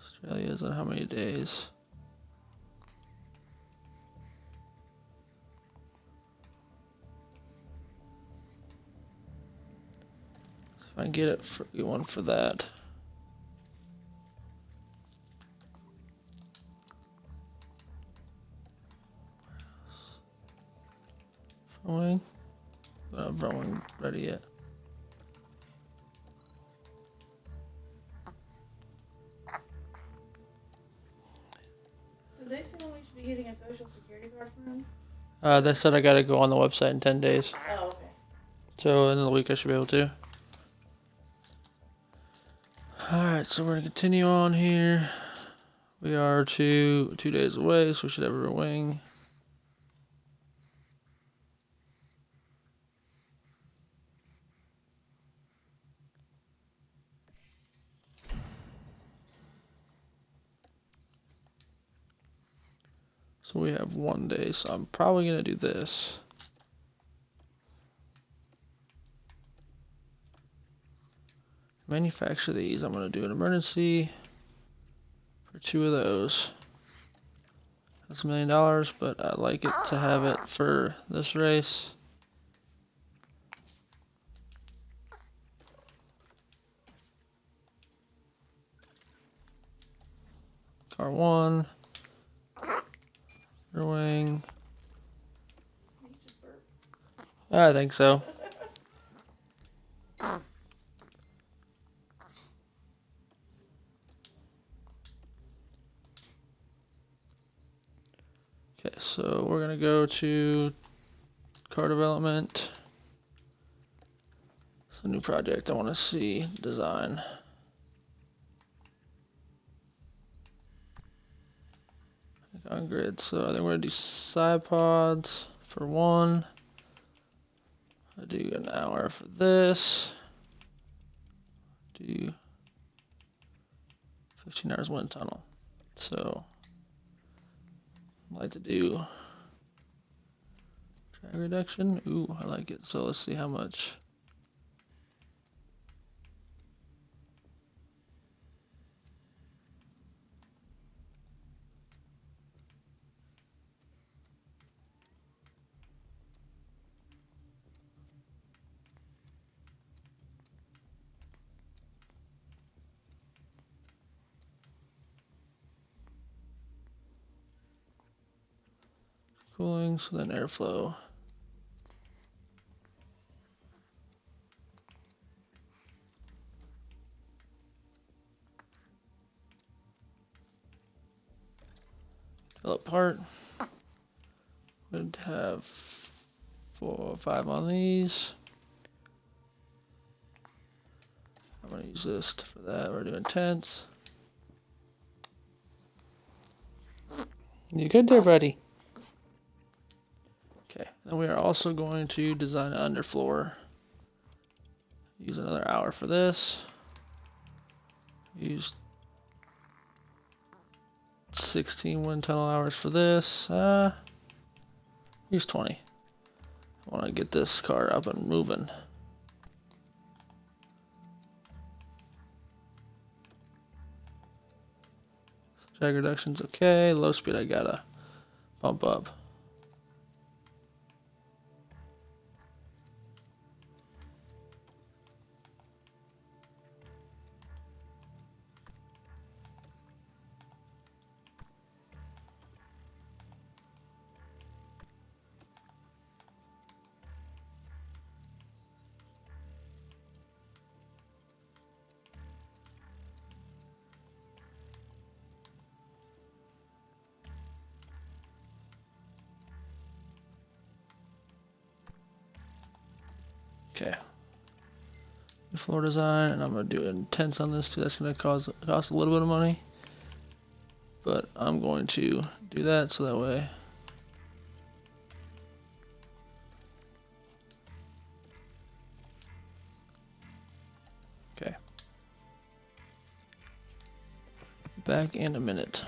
Speaker 1: Australia's on how many days? If I can get one for that. Front wing? Don't have front wing ready yet.
Speaker 7: Did they say when we should be getting a social security card from them?
Speaker 1: They said I gotta go on the website in 10 days.
Speaker 7: Oh, okay.
Speaker 1: So in the week I should be able to. Alright, so we're gonna continue on here. We are 2 days away, so we should have a wing. So we have 1 day, so I'm probably gonna do this. Manufacture these. I'm gonna do an emergency for 2 of those. That's $1 million, but I like it to have it for this race. Car 1. Rear wing.
Speaker 7: You just burped.
Speaker 1: I think so. Okay, so we're gonna go to car development. It's a new project I want to see design. On grid, so I think we're gonna do side pods for 1. I do an hour for this. Do 15 hours wind tunnel. So I like to do drag reduction. Ooh, I like it. So let's see how much. cooling, so then airflow. Develop part. Would have 4 or 5 on these. I'm gonna use this for that. We're doing tents. You good there, buddy? Okay, then we are also going to design an underfloor. Use another hour for this. Use 16 wind tunnel hours for this. Use 20. I want to get this car up and moving. Drag reduction's okay. Low speed I gotta bump up. Okay. Floor design, and I'm gonna do intense on this too. That's gonna cost a little bit of money, but I'm going to do that so that way. Okay. Back in a minute.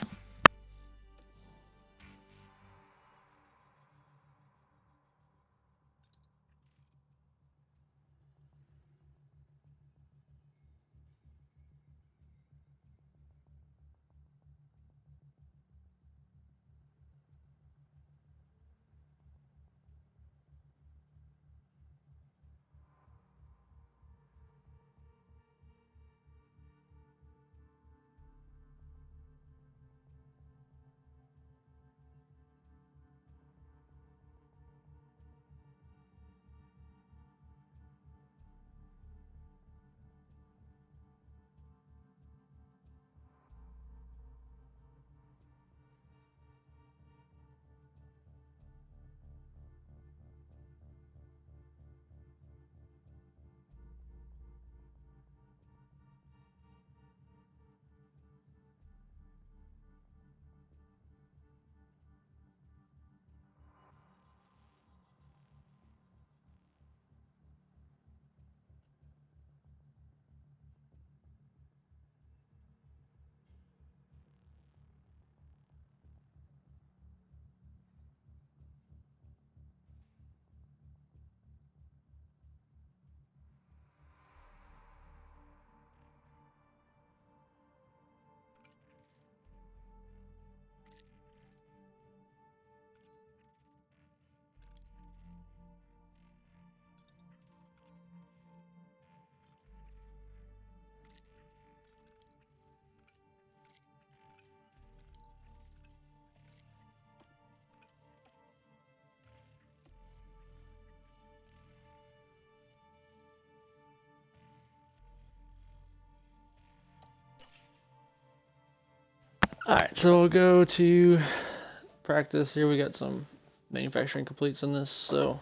Speaker 1: Alright, so we'll go to practice. Here we got some manufacturing completes in this, so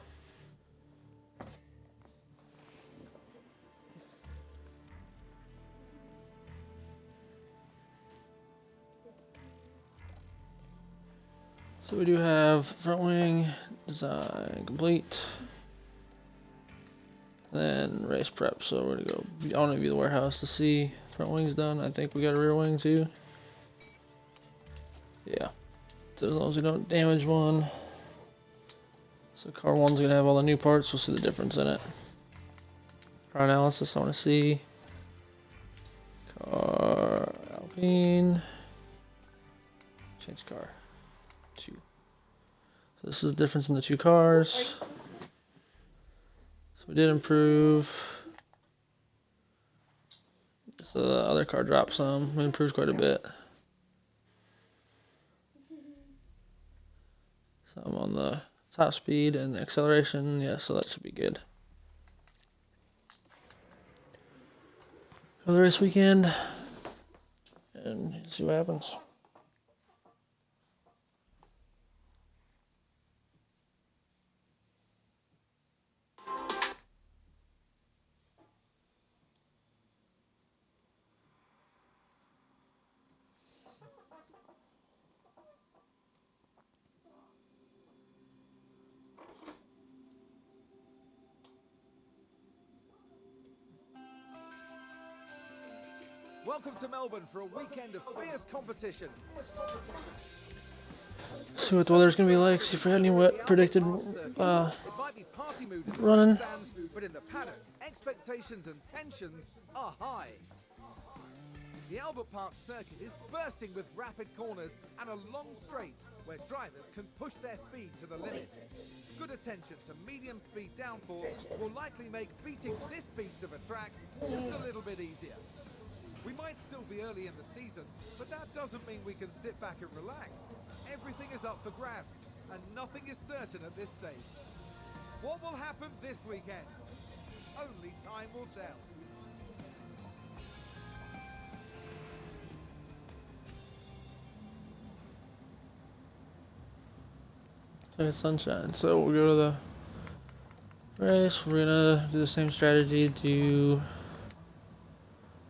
Speaker 1: we do have front wing design complete. Then race prep, so we're gonna go, I want to view the warehouse to see front wing's done. I think we got a rear wing too. Yeah, so as long as we don't damage one. So car one's gonna have all the new parts, we'll see the difference in it. Car analysis, I want to see. Car Alpine. Change car. 2. So this is the difference in the two cars. So we did improve. So the other car dropped some. We improved quite a bit. So I'm on the top speed and acceleration, yeah, so that should be good. For the race weekend, and see what happens.
Speaker 2: Welcome to Melbourne for a weekend of fierce competition.
Speaker 1: See what the weather's gonna be like. See if we had any predicted
Speaker 2: It might be party mood in the
Speaker 1: running.
Speaker 2: grandstands, but in the paddock, expectations and tensions are high. The Albert Park circuit is bursting with rapid corners and a long straight where drivers can push their speed to the limit. Good attention to medium speed downforce will likely make beating this beast of a track just a little bit easier. We might still be early in the season, but that doesn't mean we can sit back and relax. Everything is up for grabs, and nothing is certain at this stage. What will happen this weekend? Only time will tell.
Speaker 1: It's sunshine, so we'll go to the race. We're gonna do the same strategy, do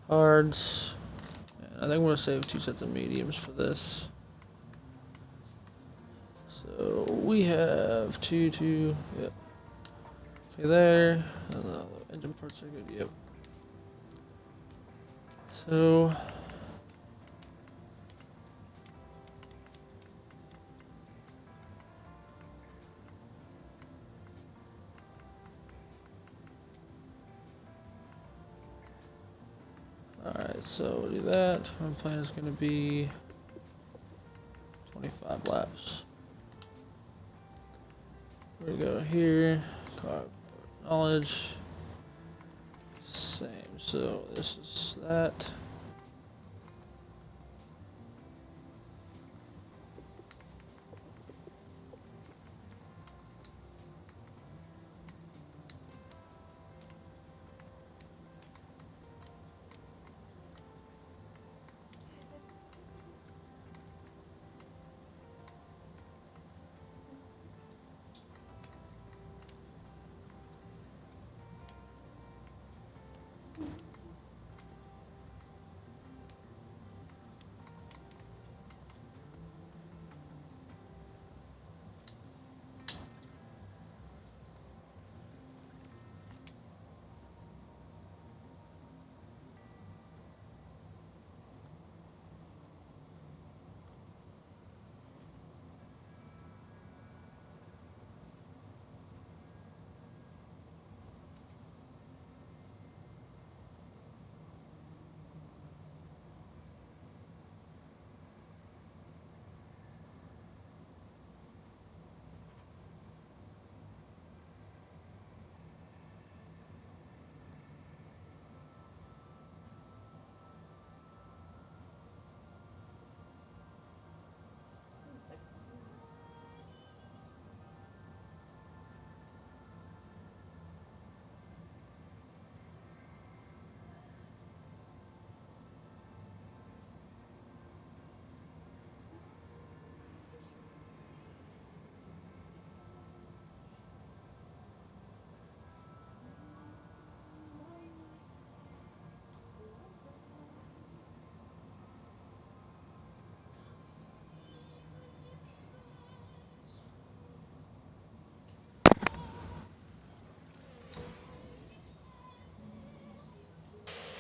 Speaker 1: hards. And I think I'm gonna save 2 sets of mediums for this. So we have two, yep. Okay, there. And the engine parts are good, yep. So alright, so we'll do that. My plan is gonna be 25 laps. We're gonna go here, car knowledge, same, so this is that.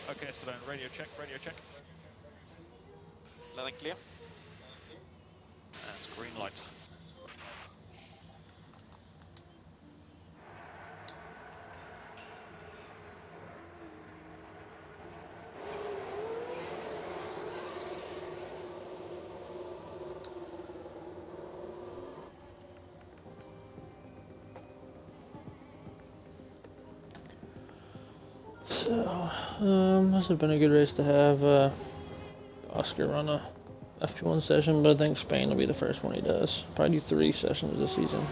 Speaker 3: Okay, Stallone, radio check, radio check.
Speaker 8: Loud and clear.
Speaker 3: And green light.
Speaker 1: So, this has been a good race to have Oscar run a FP1 session, but I think Spain will be the first one he does. Probably do 3 sessions this season.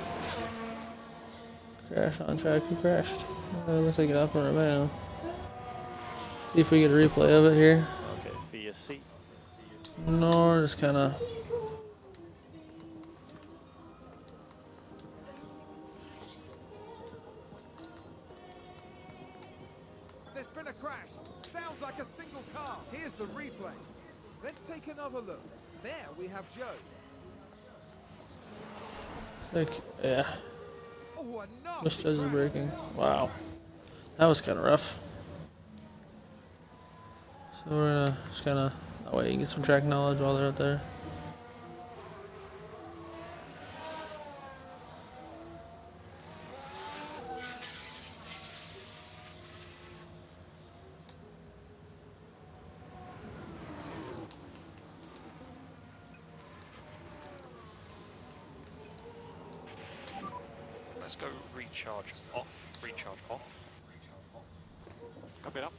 Speaker 1: Crash on track, he crashed. Looks like it up and around. See if we get a replay of it here.
Speaker 6: Okay, for your seat.
Speaker 1: No, just kind of.
Speaker 2: There's been a crash. Sounds like a single car. Here's the replay. Let's take another look. There we have Joe.
Speaker 1: Like, yeah.
Speaker 2: Oh, a nasty
Speaker 1: Misjudges
Speaker 2: crash.
Speaker 1: braking. Wow. That was kind of rough. So we're gonna just kind of. That way you get some track knowledge while they're out there.
Speaker 3: Let's go recharge off. Recharge off.
Speaker 4: Copy that.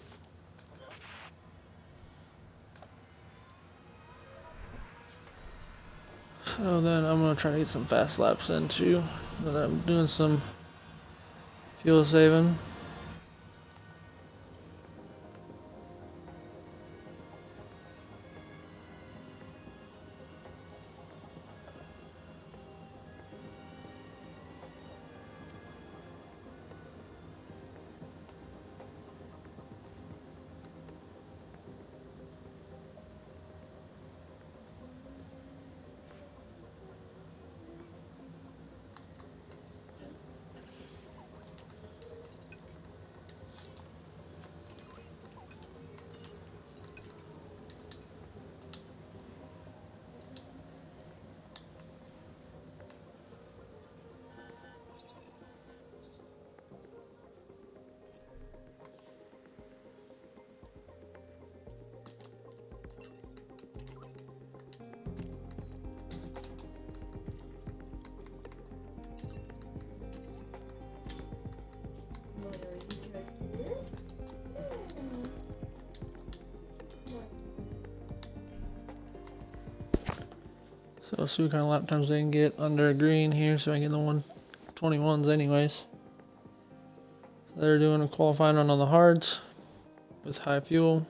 Speaker 1: So then I'm gonna try to get some fast laps in too. Now that I'm doing some fuel saving. So we'll see what kind of lap times they can get under green here, so I can get the 121s anyways. So they're doing a qualifying run on the hards with high fuel.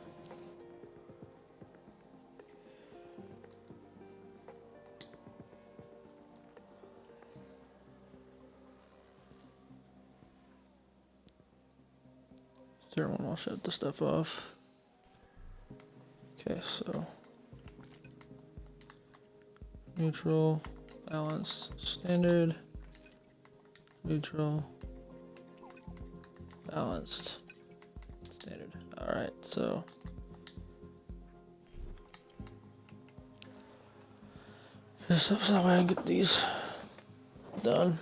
Speaker 1: Steering one, I'll shut the stuff off. Okay, so neutral, balanced, standard, neutral, balanced, standard. Alright, so this is how I get these done.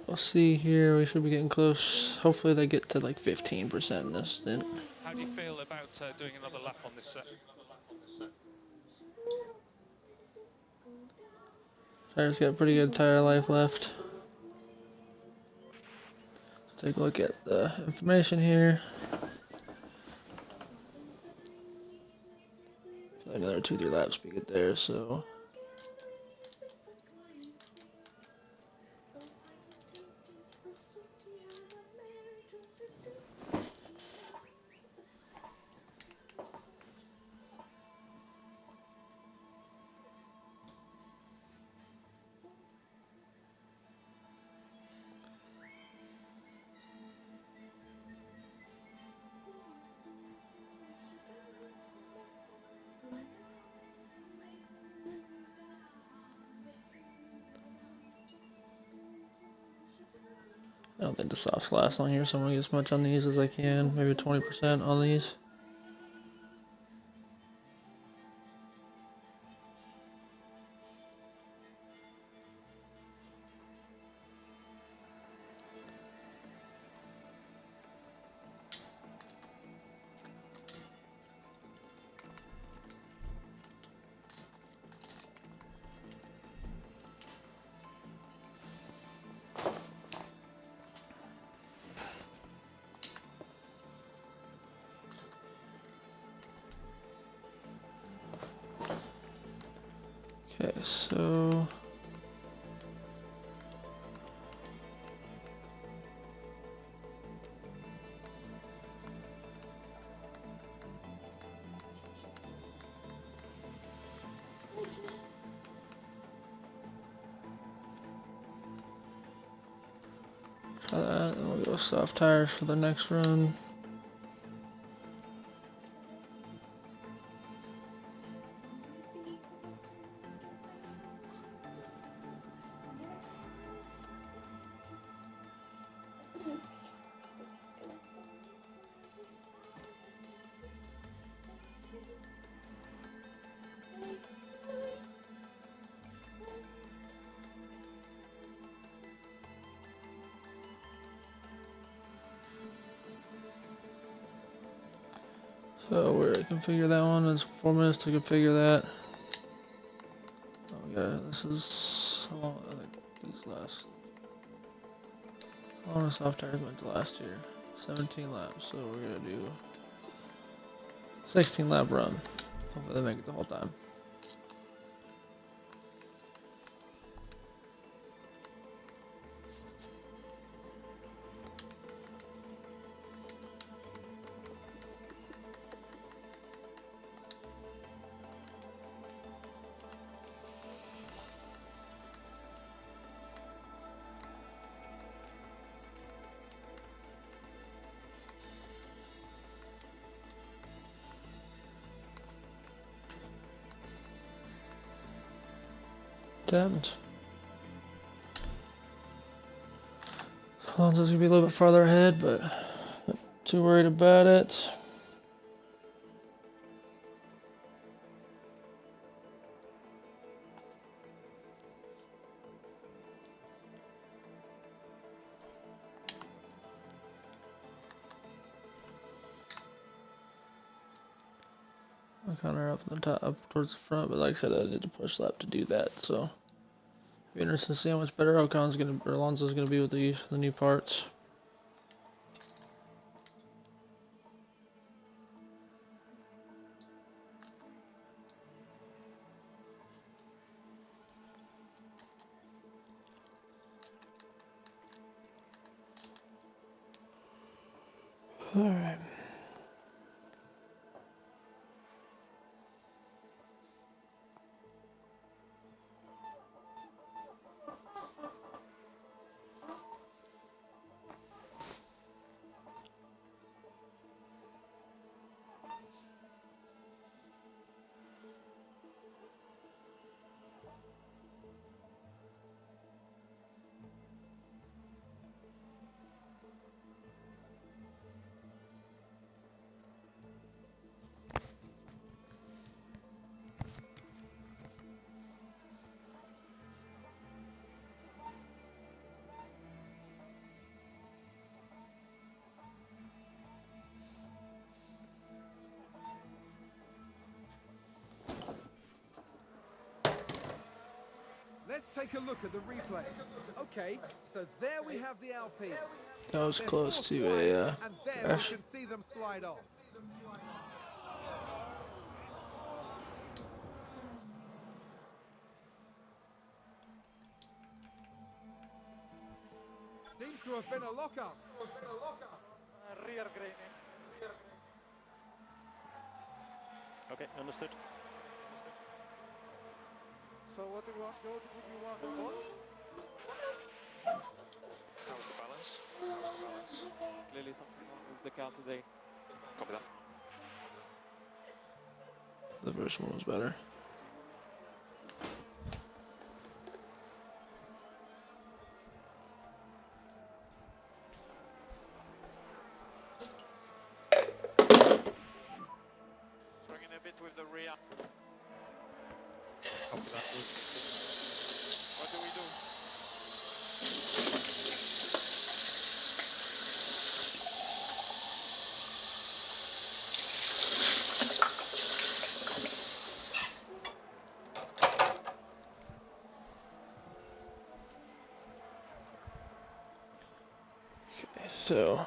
Speaker 1: We'll see here, we should be getting close. Hopefully they get to like 15% in this stint.
Speaker 3: How do you feel about doing another lap on this set?
Speaker 1: Tire's got pretty good tire life left. Take a look at the information here. Another 2-3 laps we get there, so I don't think the softs last long here, so I'm gonna get as much on these as I can, maybe 20% on these. So try that, and we'll go soft tires for the next run. So we're gonna configure that one. It's 4 minutes to configure that. Oh yeah, this is how long I think these last. How long the soft tires went to last year? 17 laps. So we're gonna do 16 lap run. Hopefully they make it the whole time. Damned. Alonso's gonna be a little bit farther ahead, but not too worried about it. I kind of up in the top, up towards the front, but like I said, I need to push lap to do that. So, be interested to see how much better Alonso's gonna be with the new parts. All right.
Speaker 2: Let's take a look at the replay. Okay, so there we have the Alpine.
Speaker 1: That was
Speaker 2: They're
Speaker 1: close
Speaker 2: forced
Speaker 1: to
Speaker 2: wide,
Speaker 1: a
Speaker 2: and there
Speaker 1: crash.
Speaker 2: we can see them slide off. Seems to have been a lockup.
Speaker 4: Rear graining.
Speaker 6: Okay, understood.
Speaker 4: So what do you want, Joe? Would you want points?
Speaker 3: How's the balance?
Speaker 4: Clearly something wrong with the car today.
Speaker 3: Copy that.
Speaker 1: The first one was better.
Speaker 4: Struggling a bit with the rear.
Speaker 3: Copy that.
Speaker 4: What do we do?
Speaker 1: Okay, so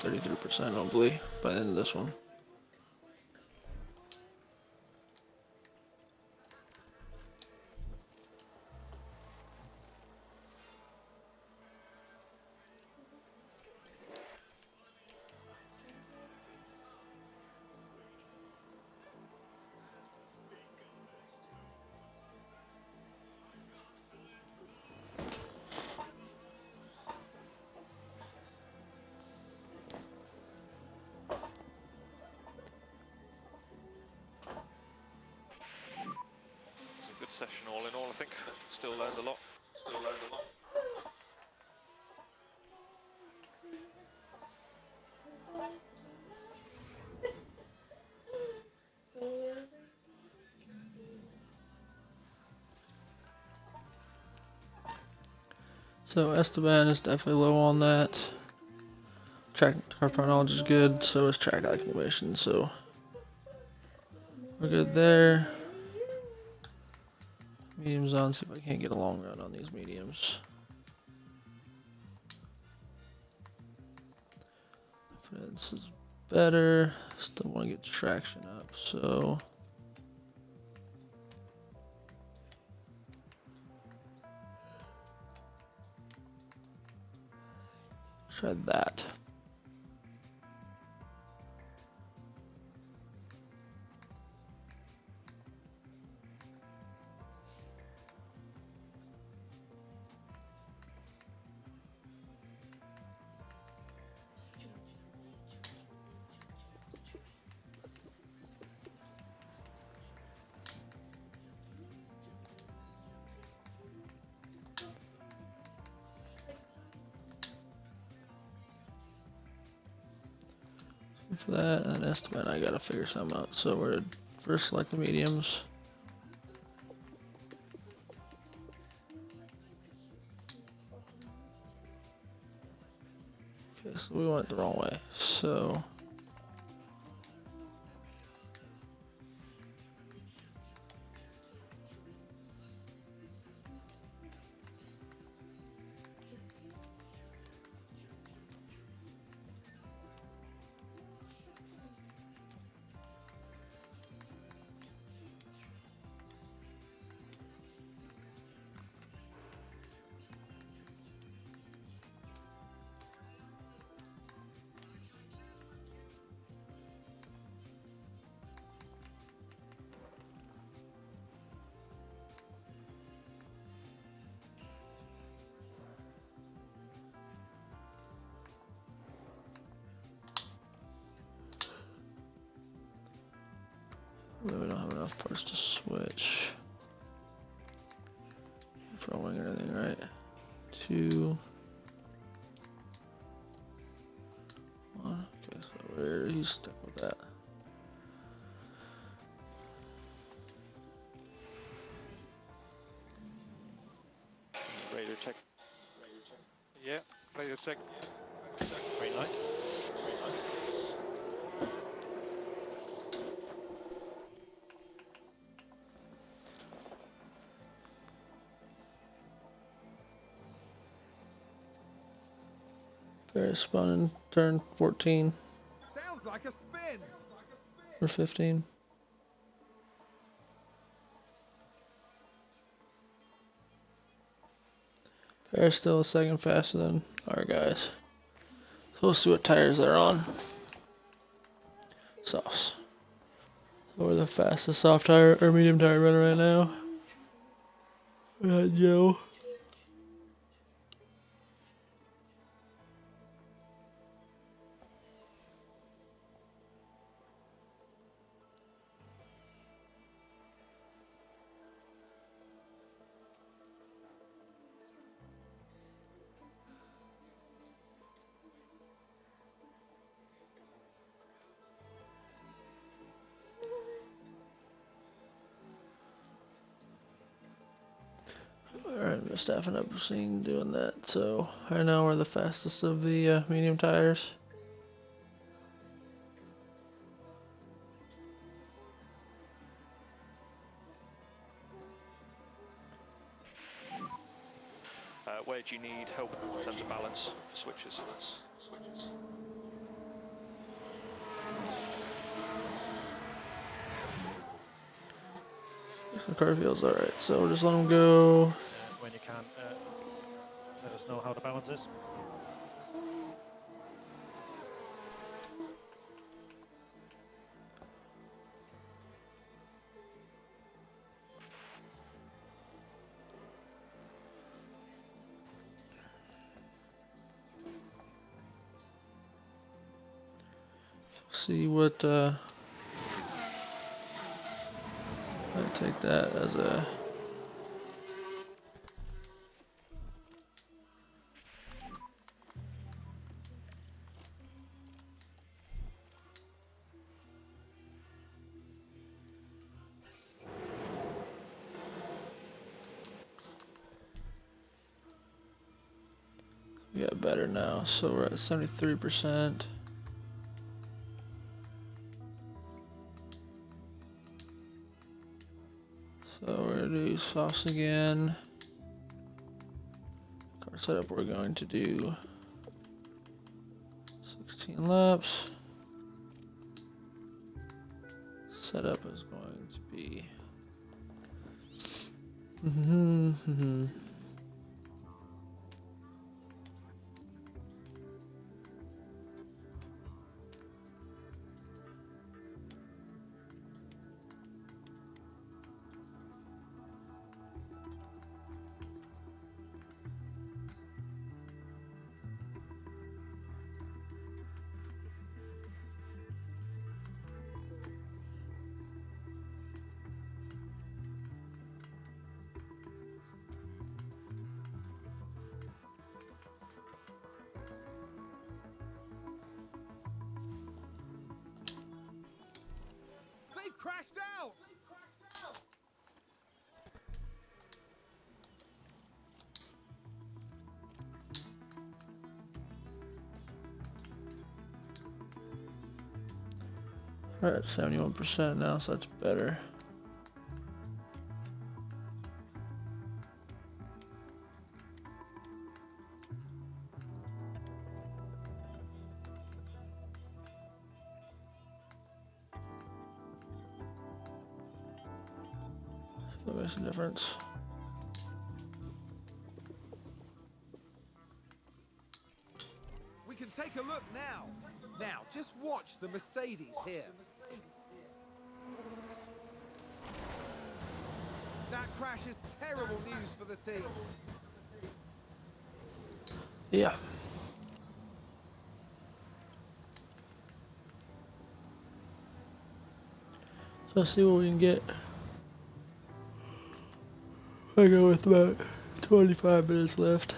Speaker 1: 33% hopefully by the end of this one.
Speaker 3: It's a good session all in all, I think. Still learned a lot.
Speaker 1: So Esteban is definitely low on that. Track car knowledge is good, so is track acclimation, so we're good there. Mediums on, see if I can't get a long run on these mediums. Confidence is better, still want to get traction up, so try that. For that and estimate, I gotta figure something out. So we're first select the mediums. Okay, so we went the wrong way. So we don't have enough parts to switch. Front wing or anything, right? 2, 1. Okay, so he's stuck with that.
Speaker 3: Radio check.
Speaker 4: Yeah, radio check.
Speaker 3: Green light.
Speaker 1: Fair spun in turn 14
Speaker 2: Sounds like a spin.
Speaker 1: or 15. Fair's still a second faster than our guys. So we'll see what tires they're on. Softs. So we're the fastest soft tire or medium tire runner right now. Joe. Alright, I'm just staffing up seeing doing that. So right now we're the fastest of the medium tires.
Speaker 3: Where do you need help in terms of balance for switches?
Speaker 1: The car feels alright, so we'll just let him go.
Speaker 6: When you can, let us know how the balance is.
Speaker 1: See what, I take that as a... We got better now, so we're at 73%. So we're gonna do sauce again. Car setup, we're going to do 16 laps. Setup is going to be
Speaker 2: They've crashed out!
Speaker 1: we're at 71% now, so that's better. That makes a difference.
Speaker 2: We can take a look now. Now, just watch the Mercedes here. That crash is terrible news for the team.
Speaker 1: Yeah. So let's see what we can get. I go with about 25 minutes left.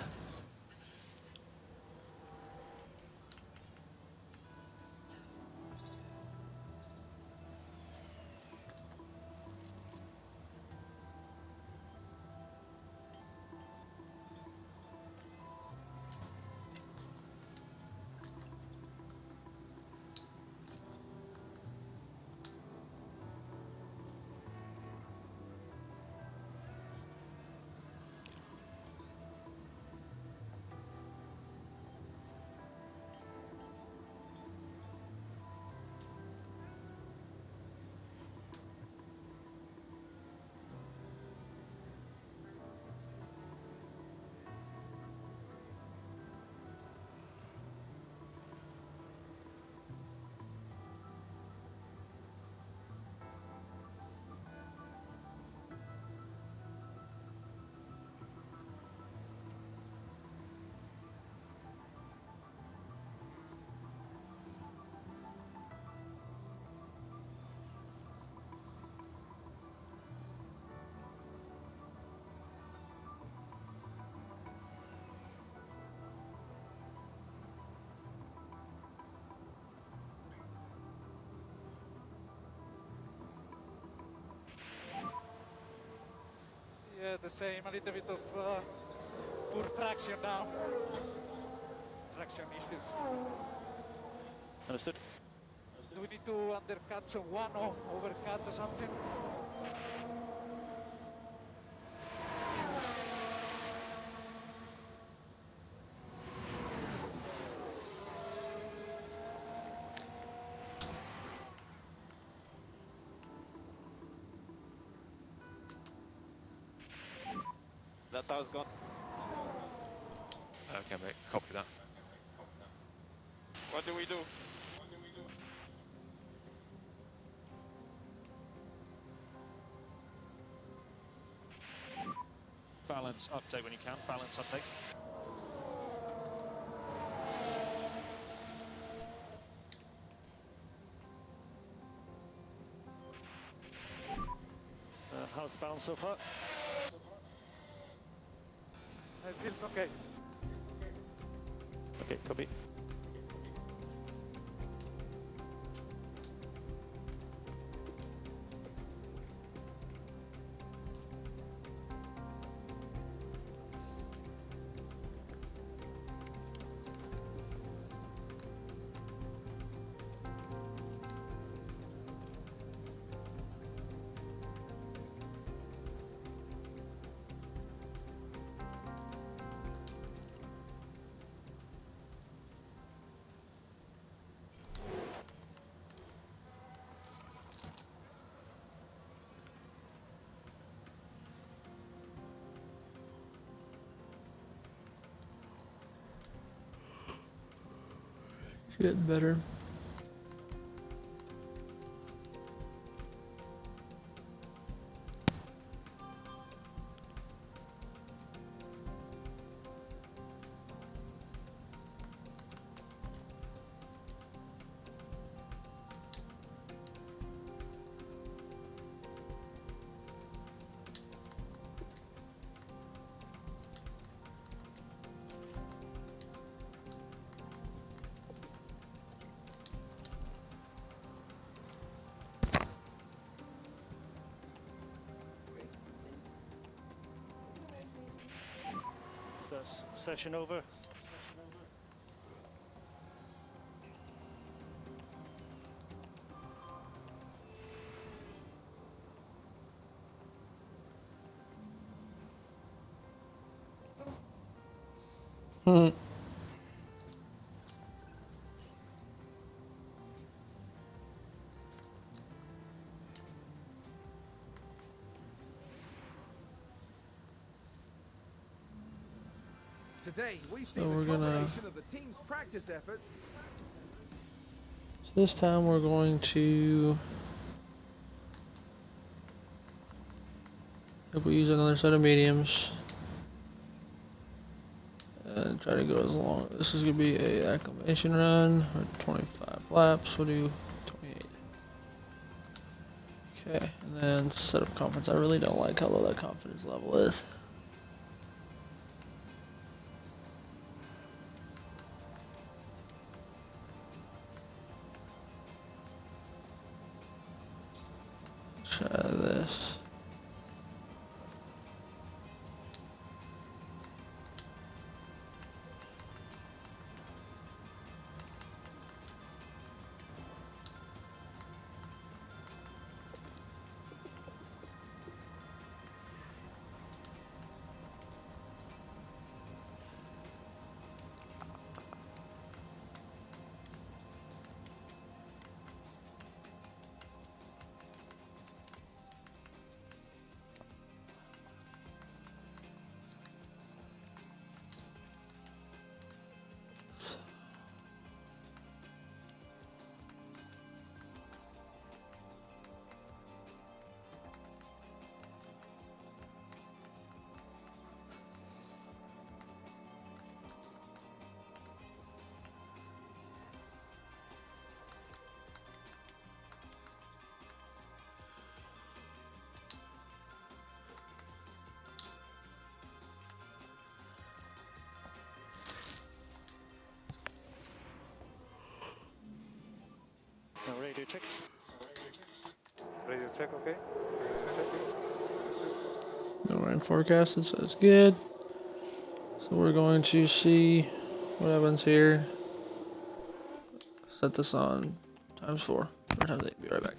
Speaker 4: Yeah, the same, a little bit of poor traction now. Traction issues.
Speaker 6: Understood.
Speaker 4: Do we need to undercut someone or overcut or something? that I was gone.
Speaker 3: Okay, mate. Copy that.
Speaker 4: What do we do?
Speaker 3: Balance update when you can. Balance update.
Speaker 6: How's the balance so far?
Speaker 4: It feels okay.
Speaker 6: Okay, copy.
Speaker 1: Getting better.
Speaker 6: That's session over.
Speaker 1: Hmm.
Speaker 2: Today, we see
Speaker 1: So
Speaker 2: the
Speaker 1: we're gonna-
Speaker 2: culmination of the team's practice efforts.
Speaker 1: So this time we're going to. If we use another set of mediums. And try to go as long. This is gonna be a acclimation run with 25 laps. We'll do 28. Okay, and then set up confidence. I really don't like how low that confidence level is. Try this.
Speaker 6: Now radio check.
Speaker 4: Radio check, okay? Checking.
Speaker 1: No rain forecasted, so it's good. So we're going to see what happens here. Set this on ×4 or ×8. Be right back.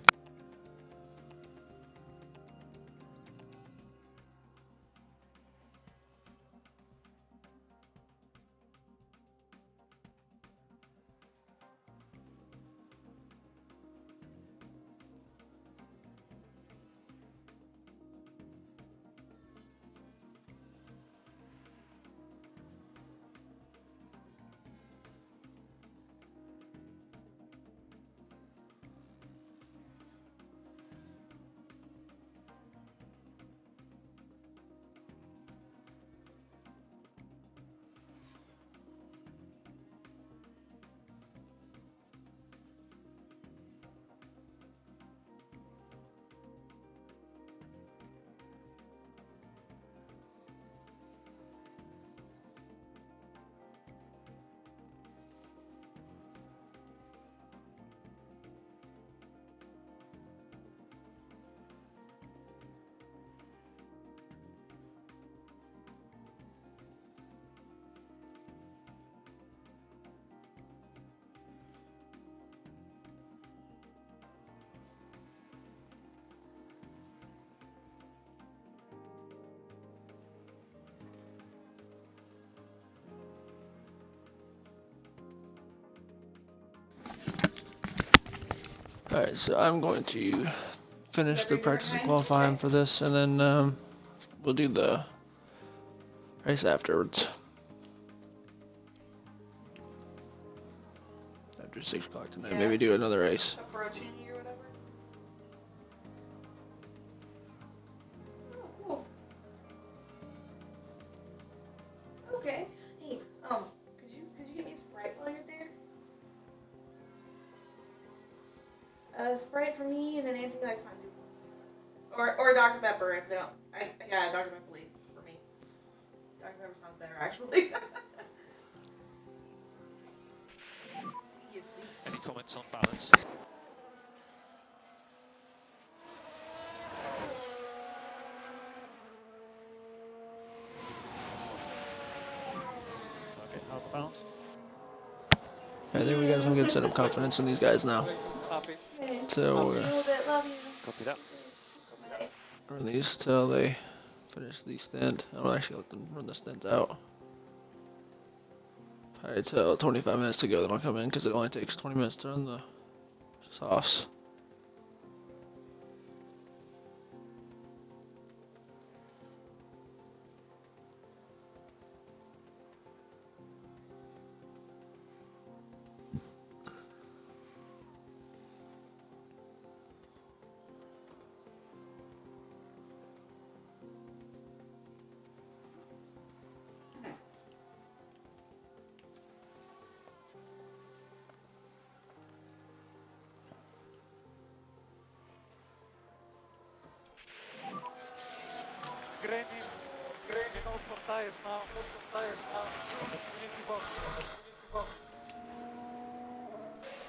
Speaker 1: Alright, so I'm going to finish the practice and qualifying for this, and then we'll do the race afterwards. After 6 o'clock tonight,
Speaker 7: Yeah.
Speaker 1: maybe do another race.
Speaker 7: Approaching you or whatever. Oh, cool. Okay. Hey, could you get me a Sprite while you're there? Sprite for me, and then anything that's fine. Or Dr. Pepper if they don't. Yeah, Dr. Pepper please for me. Dr. Pepper sounds better actually. Yes, please.
Speaker 3: Any comments on balance? Okay, how's the balance?
Speaker 1: I think we got some good setup confidence in these guys now.
Speaker 4: Happy.
Speaker 7: Okay.
Speaker 1: So
Speaker 7: Love you a little bit. Love you.
Speaker 6: Copy that.
Speaker 7: Bye.
Speaker 1: run these till they finish the stint. I'll actually let them run the stint out. Probably till 25 minutes to go, then I'll come in because it only takes 20 minutes to run the softs.
Speaker 4: Grainy note for tires now. We need to box.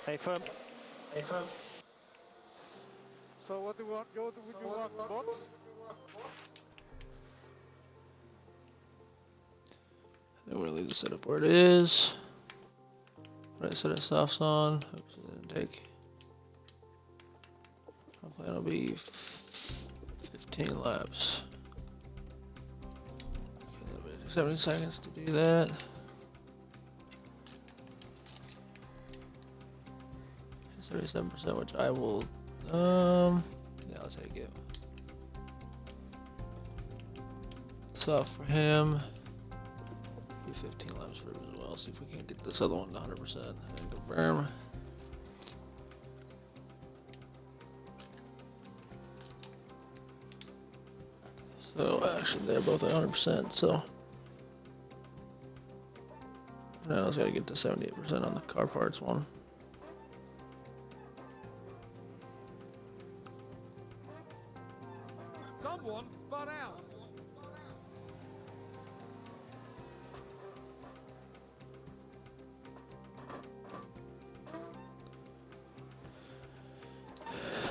Speaker 6: Hey, firm.
Speaker 4: So what do you want, Joe? Would you want box?
Speaker 1: Then we're gonna leave the setup where it is. When I set the softs on, oops, it didn't take. My plan will be 15 laps. Okay, that'll be 70 seconds to do that. It's 37%, which I will, yeah, I'll take it. Soft for him. Do 15 laps for him as well. See if we can get this other one to 100% and confirm. So actually, they're both at 100%. So now I just gotta get to 78% on the car parts one.
Speaker 2: Someone spun out.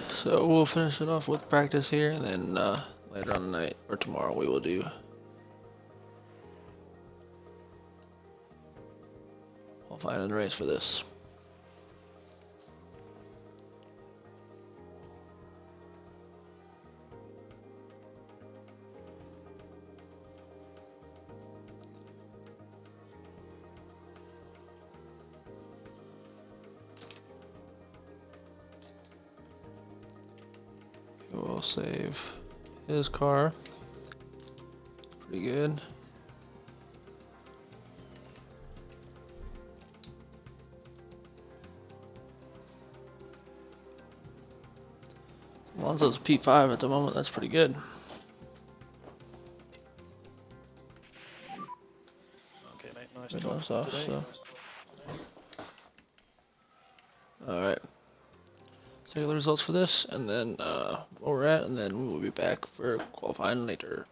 Speaker 1: So we'll finish it off with practice here, and then later on tonight or tomorrow we will do qualifying and race for this. We'll save his car. Pretty good. Alonso's P5 at the moment, that's pretty good.
Speaker 3: Okay, mate, nice
Speaker 1: Good
Speaker 3: job
Speaker 1: ones off,
Speaker 3: today.
Speaker 1: so. Alright. Take the results for this, and then where we're at, and then we will be back for qualifying later.